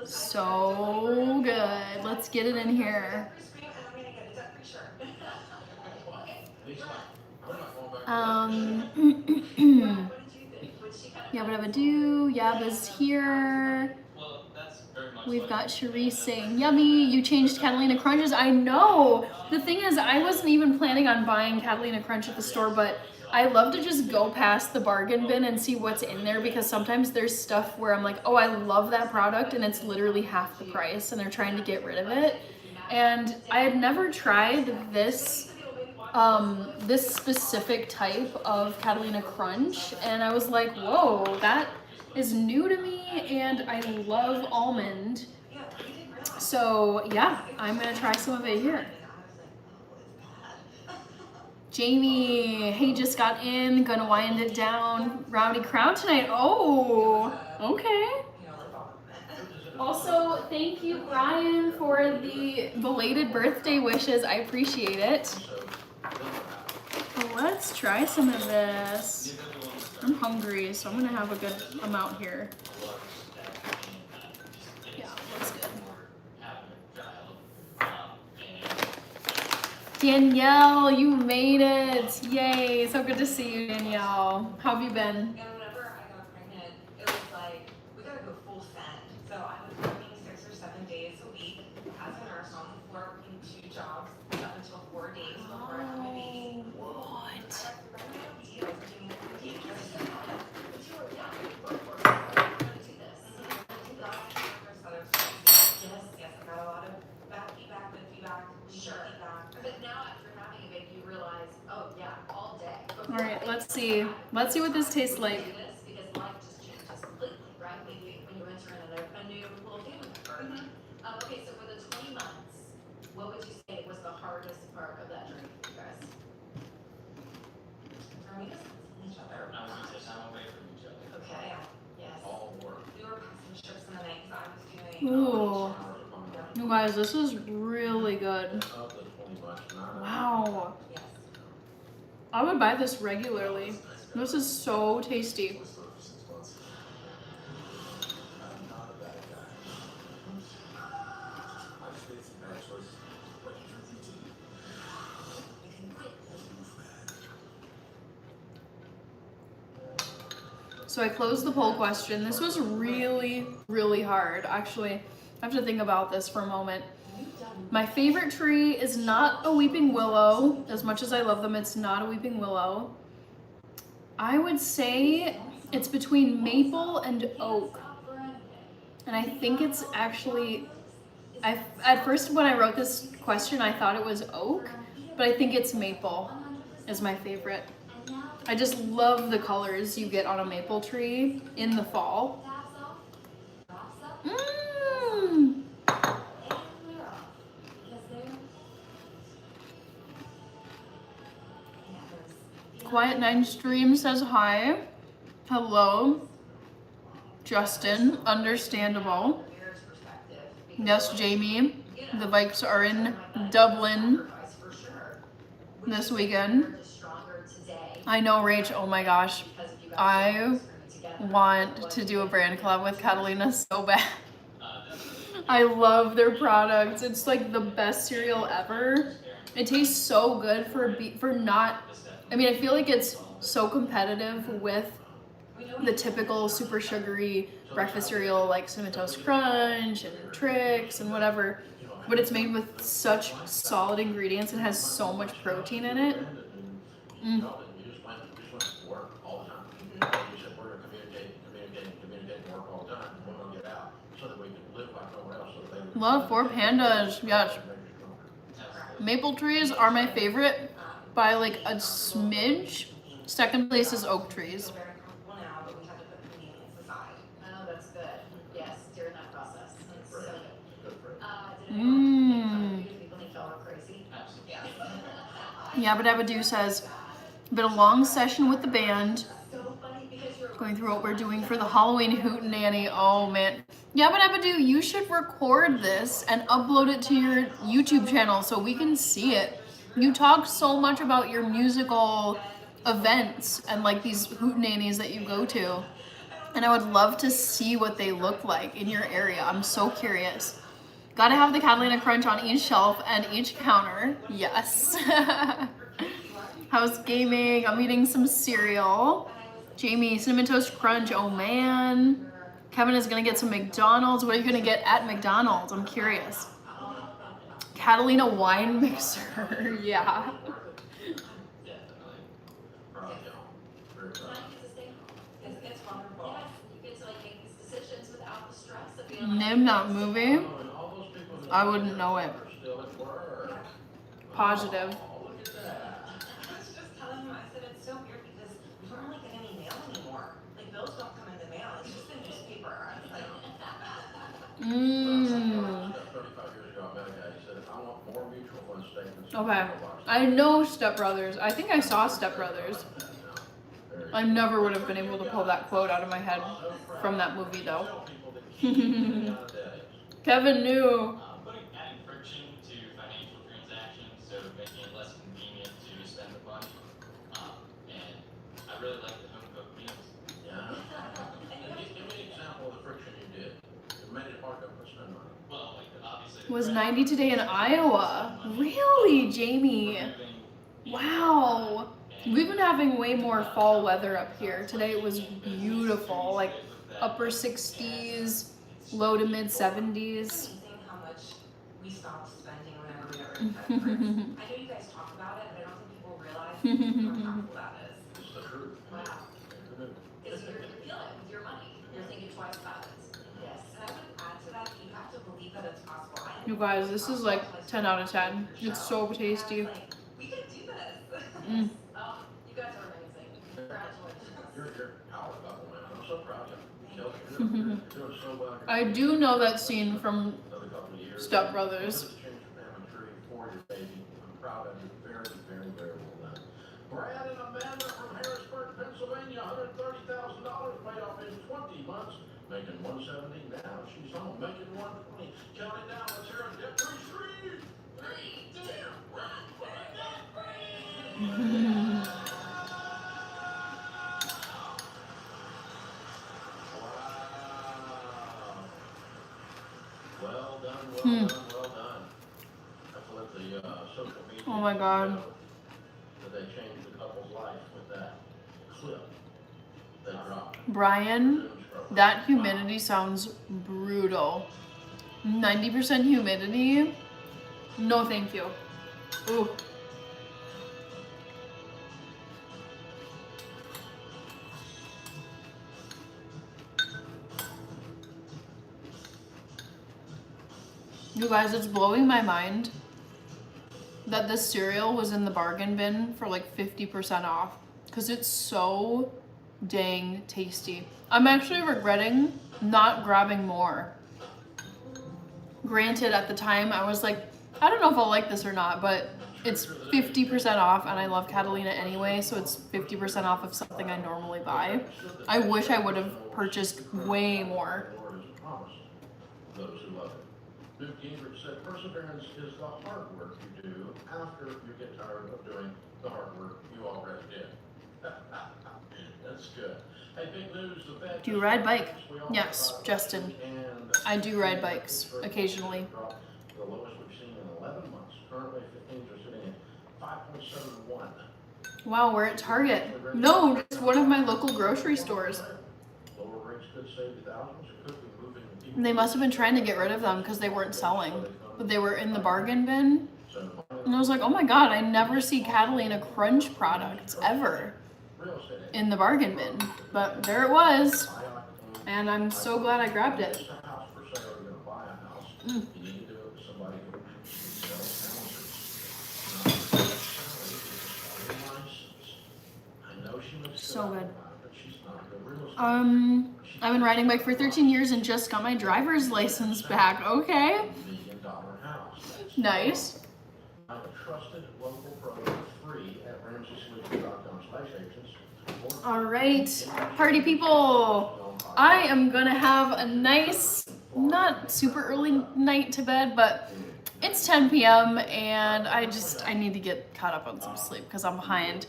So good. Let's get it in here. Yabba dabba doo. Yabba's here. We've got Cherise saying, yummy, you changed Catalina Crunches. I know. The thing is, I wasn't even planning on buying Catalina Crunch at the store, but I love to just go past the bargain bin and see what's in there, because sometimes there's stuff where I'm like, oh, I love that product, and it's literally half the price, and they're trying to get rid of it. And I had never tried this this specific type of Catalina Crunch, and I was like, whoa, that is new to me, and I love almond. So yeah, I'm gonna try some of it here. Jamie, hey, just got in, gonna wind it down. Rowdy crowd tonight. Oh, okay. Also, thank you, Brian, for the belated birthday wishes. I appreciate it. Let's try some of this. I'm hungry, so I'm gonna have a good amount here. Yeah, looks good. Danielle, you made it! Yay! So good to see you, Danielle. How have you been? And whenever I got pregnant, it was like, we gotta go full send. So I was working 6 or 7 days a week as a nurse on the floor, working 2 jobs up until 4 days before I had my baby. What? I ran my OB, I was doing daycare stuff. But you were, yeah, we're gonna do this. We're gonna do that. Yes, I got a lot of bad feedback, good feedback, feedback. But now after having a baby, you realize, oh yeah, all day. All right, let's see. Let's see what this tastes like. Because life just changes completely, right? When you enter in a new little family member. Okay, so for the 20 months, what would you say was the hardest part of that journey for you guys? For me, it's each other. I was gonna say time away from each other. Okay, yes. All work. We were passing ships in the night because I was doing. Ooh. You guys, this is really good. Of the 20 months, 9 Wow. Yes. I would buy this regularly. This is so tasty. Was for 6 months. I'm not a bad guy. I've made some bad choices, but you can continue. You can quit. So I closed the poll question. This was really, really hard. Actually, I have to think about this for a moment. My favorite tree is not a weeping willow. As much as I love them, it's not a weeping willow. I would say it's between maple and oak. And I think it's actually, at first when I wrote this question, I thought it was oak, but I think it's maple is my favorite. I just love the colors you get on a maple tree in the fall. Mmm. Quiet Nine Stream says hi. Hello. Justin, understandable. Yes, Jamie. The Vikes are in Dublin this weekend. I know, Rach. Oh my gosh. I want to do a brand collab with Catalina so bad. I love their products. It's like the best cereal ever. It tastes so good for not. I mean, I feel like it's so competitive with the typical super sugary breakfast cereal like Cinnamon Toast Crunch and Trix and whatever, but it's made with such solid ingredients and has so much protein in it. You just went to work all the time. You said we're going to communicate and work all the time. We're going to get out so that we can live like no one else. So they Love Four Pandas, yes. Maple trees are my favorite by like a smidge. Second place is oak trees. We're very comfortable now, but we had to put convenience aside. Oh, that's good. Yes, during that process. It's so good. Good for it. Did anyone make fun of you? Did people think y'all were crazy? Absolutely. Yeah. Yabba Dabba Doo says, been a long session with the band. So funny because you're Going through what we're doing for the Halloween Hootenanny. Oh man. Yabba Dabba Doo, you should record this and upload it to your YouTube channel so we can see it. You talk so much about your musical events and like these hootenannies that you go to. And I would love to see what they look like in your area. I'm so curious. Gotta have the Catalina Crunch on each shelf and each counter. Yes. How's gaming? I'm eating some cereal. Jamie, Cinnamon Toast Crunch. Oh man. Kevin is gonna get some McDonald's. What are you gonna get at McDonald's? I'm curious. Catalina wine mixer. Yeah. Very proud. It's wonderful. Yes, you get to like make these decisions without the stress of being like, Name that movie. And all those people that I wouldn't know it. are still at work. Positive. Oh, look at that. I was just telling him, I said, it's so weird because we don't really get any mail anymore. Like, bills don't come in the mail. It's just in newspaper. I was like, Mmm. 35 years ago, I met a guy, he said, I want more mutual fund statements. Okay. I know Step Brothers. I think I saw Step Brothers. I never would have been able to pull that quote out of my head from that movie though. Kevin knew. Adding friction to financial transactions, so making it less convenient to spend the money. And I really like the home cooked meals. Yeah. And give me an example of the friction you did. It made it hard to spend money. Well, like obviously was 90 today in Iowa. Really, Jamie? Wow. We've been having way more fall weather up here. Today it was beautiful, like upper 60s, low to mid 70s. Amazing how much we stopped spending whenever we got rid of credit cards. I know you guys talk about it, but I don't think people realize how impactful that is. It's the truth. Wow. Because you're gonna feel it with your money. You're thinking twice about it. Yes. And I would add to that, you have to believe that it's possible. You guys, this is like 10 out of 10. It's so tasty. Like, we can do this. Mm. Oh, you guys are amazing. Congratulations. You're power couple, man. I'm so proud of you. You're doing so well. I do know that scene from Another couple of years. Step Brothers. Change your family tree for your baby. I'm proud of you. Very, very, very well done. Brad and Amanda from Harrisburg, Pennsylvania, $130,000 paid off in 20 months, making $170 now. She's home making $120. Count it down. Let's hear it. Debt free. 3, 2, 1. Debt free. Well done, well done, well done. Have to let the social media Oh my God. know that they changed the couple's life with that clip they dropped. Brian, that humidity sounds brutal. 90% humidity? No thank you. Ooh. You guys, it's blowing my mind that this cereal was in the bargain bin for like 50% off because it's so dang tasty. I'm actually regretting not grabbing more. Granted, at the time I was like, I don't know if I'll like this or not, but it's 50% off and I love Catalina anyway, so it's 50% off of something I normally buy. I wish I would have purchased way more. The Lord has promised those who love Him. Newt Gingrich said, perseverance is the hard work you do after you get tired of doing the hard work you already did. That's good. Hey, big news, the Fed Do you ride bike? Yes, Justin. I do ride bikes occasionally. The lowest we've seen in 11 months. Currently, 15s are sitting at 5.71. Wow, we're at Target. No, just one of my local grocery stores. Lower rates could save you thousands. It could be moving people. They must have been trying to get rid of them because they weren't selling, but they were in the bargain bin. And I was like, oh my God, I never see Catalina Crunch products ever in the bargain bin. But there it was. And I'm so glad I grabbed it. It's a house for sale. You're gonna buy a house. You need to do it with somebody who sells houses. I know she looks So good. but she's not a good real estate. I've been riding bike for 13 years and just got my driver's license back. Okay. $1 million house. Nice. I'm a trusted local pro free at RamseySolutions.com/agents. All right, party people. I am gonna have a nice, not super early night to bed, but it's 10 p.m. and I need to get caught up on some sleep because I'm behind.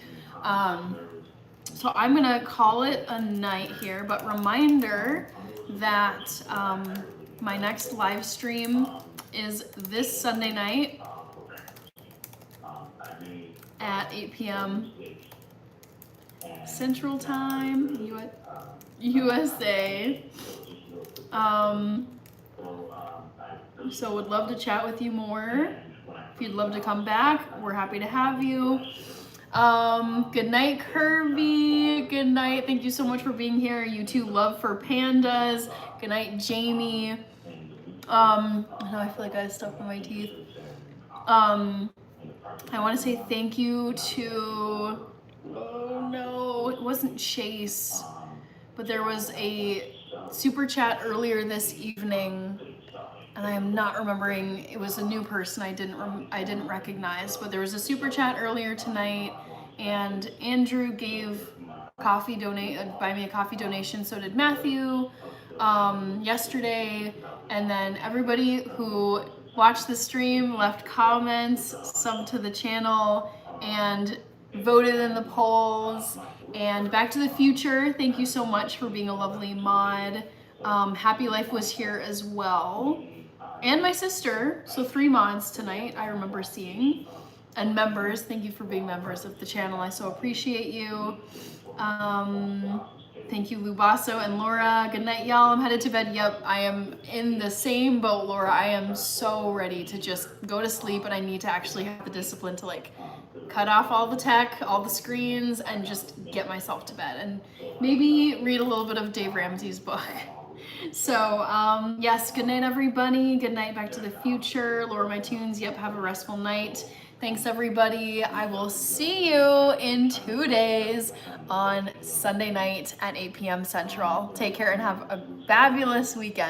So I'm gonna call it a night here, but reminder that my next live stream is this Sunday night at 8 p.m. Central Time, USA. So would love to chat with you more. If you'd love to come back, we're happy to have you. Good night, Kirby. Good night. Thank you so much for being here. You too, love for pandas. Good night, Jamie. Now I feel like I have stuff in my teeth. I want to say thank you to, oh no, it wasn't Chase, but there was a super chat earlier this evening, and I am not remembering. It was a new person I didn't recognize, but there was a super chat earlier tonight, and Andrew gave buy me a coffee donation. So did Matthew yesterday, and then everybody who watched the stream left comments, subbed to the channel, and voted in the polls. And Back to the Future, thank you so much for being a lovely mod. Happy Life was here as well. and my sister. So 3 mods tonight I remember seeing. And members, thank you for being members of the channel. I so appreciate you. Thank you, Lubaso and Laura. Good night, y'all. I'm headed to bed. Yep, I am in the same boat, Laura. I am so ready to just go to sleep, and I need to actually have the discipline to like cut off all the tech, all the screens, and just get myself to bed. And maybe read a little bit of Dave Ramsey's book. So, yes, good night, everybody. Good night, Back to the Future. Lower my tunes. Yep, have a restful night. Thanks, everybody. I will see you in 2 days on Sunday night at 8 p.m. Central. Take care and have a fabulous weekend.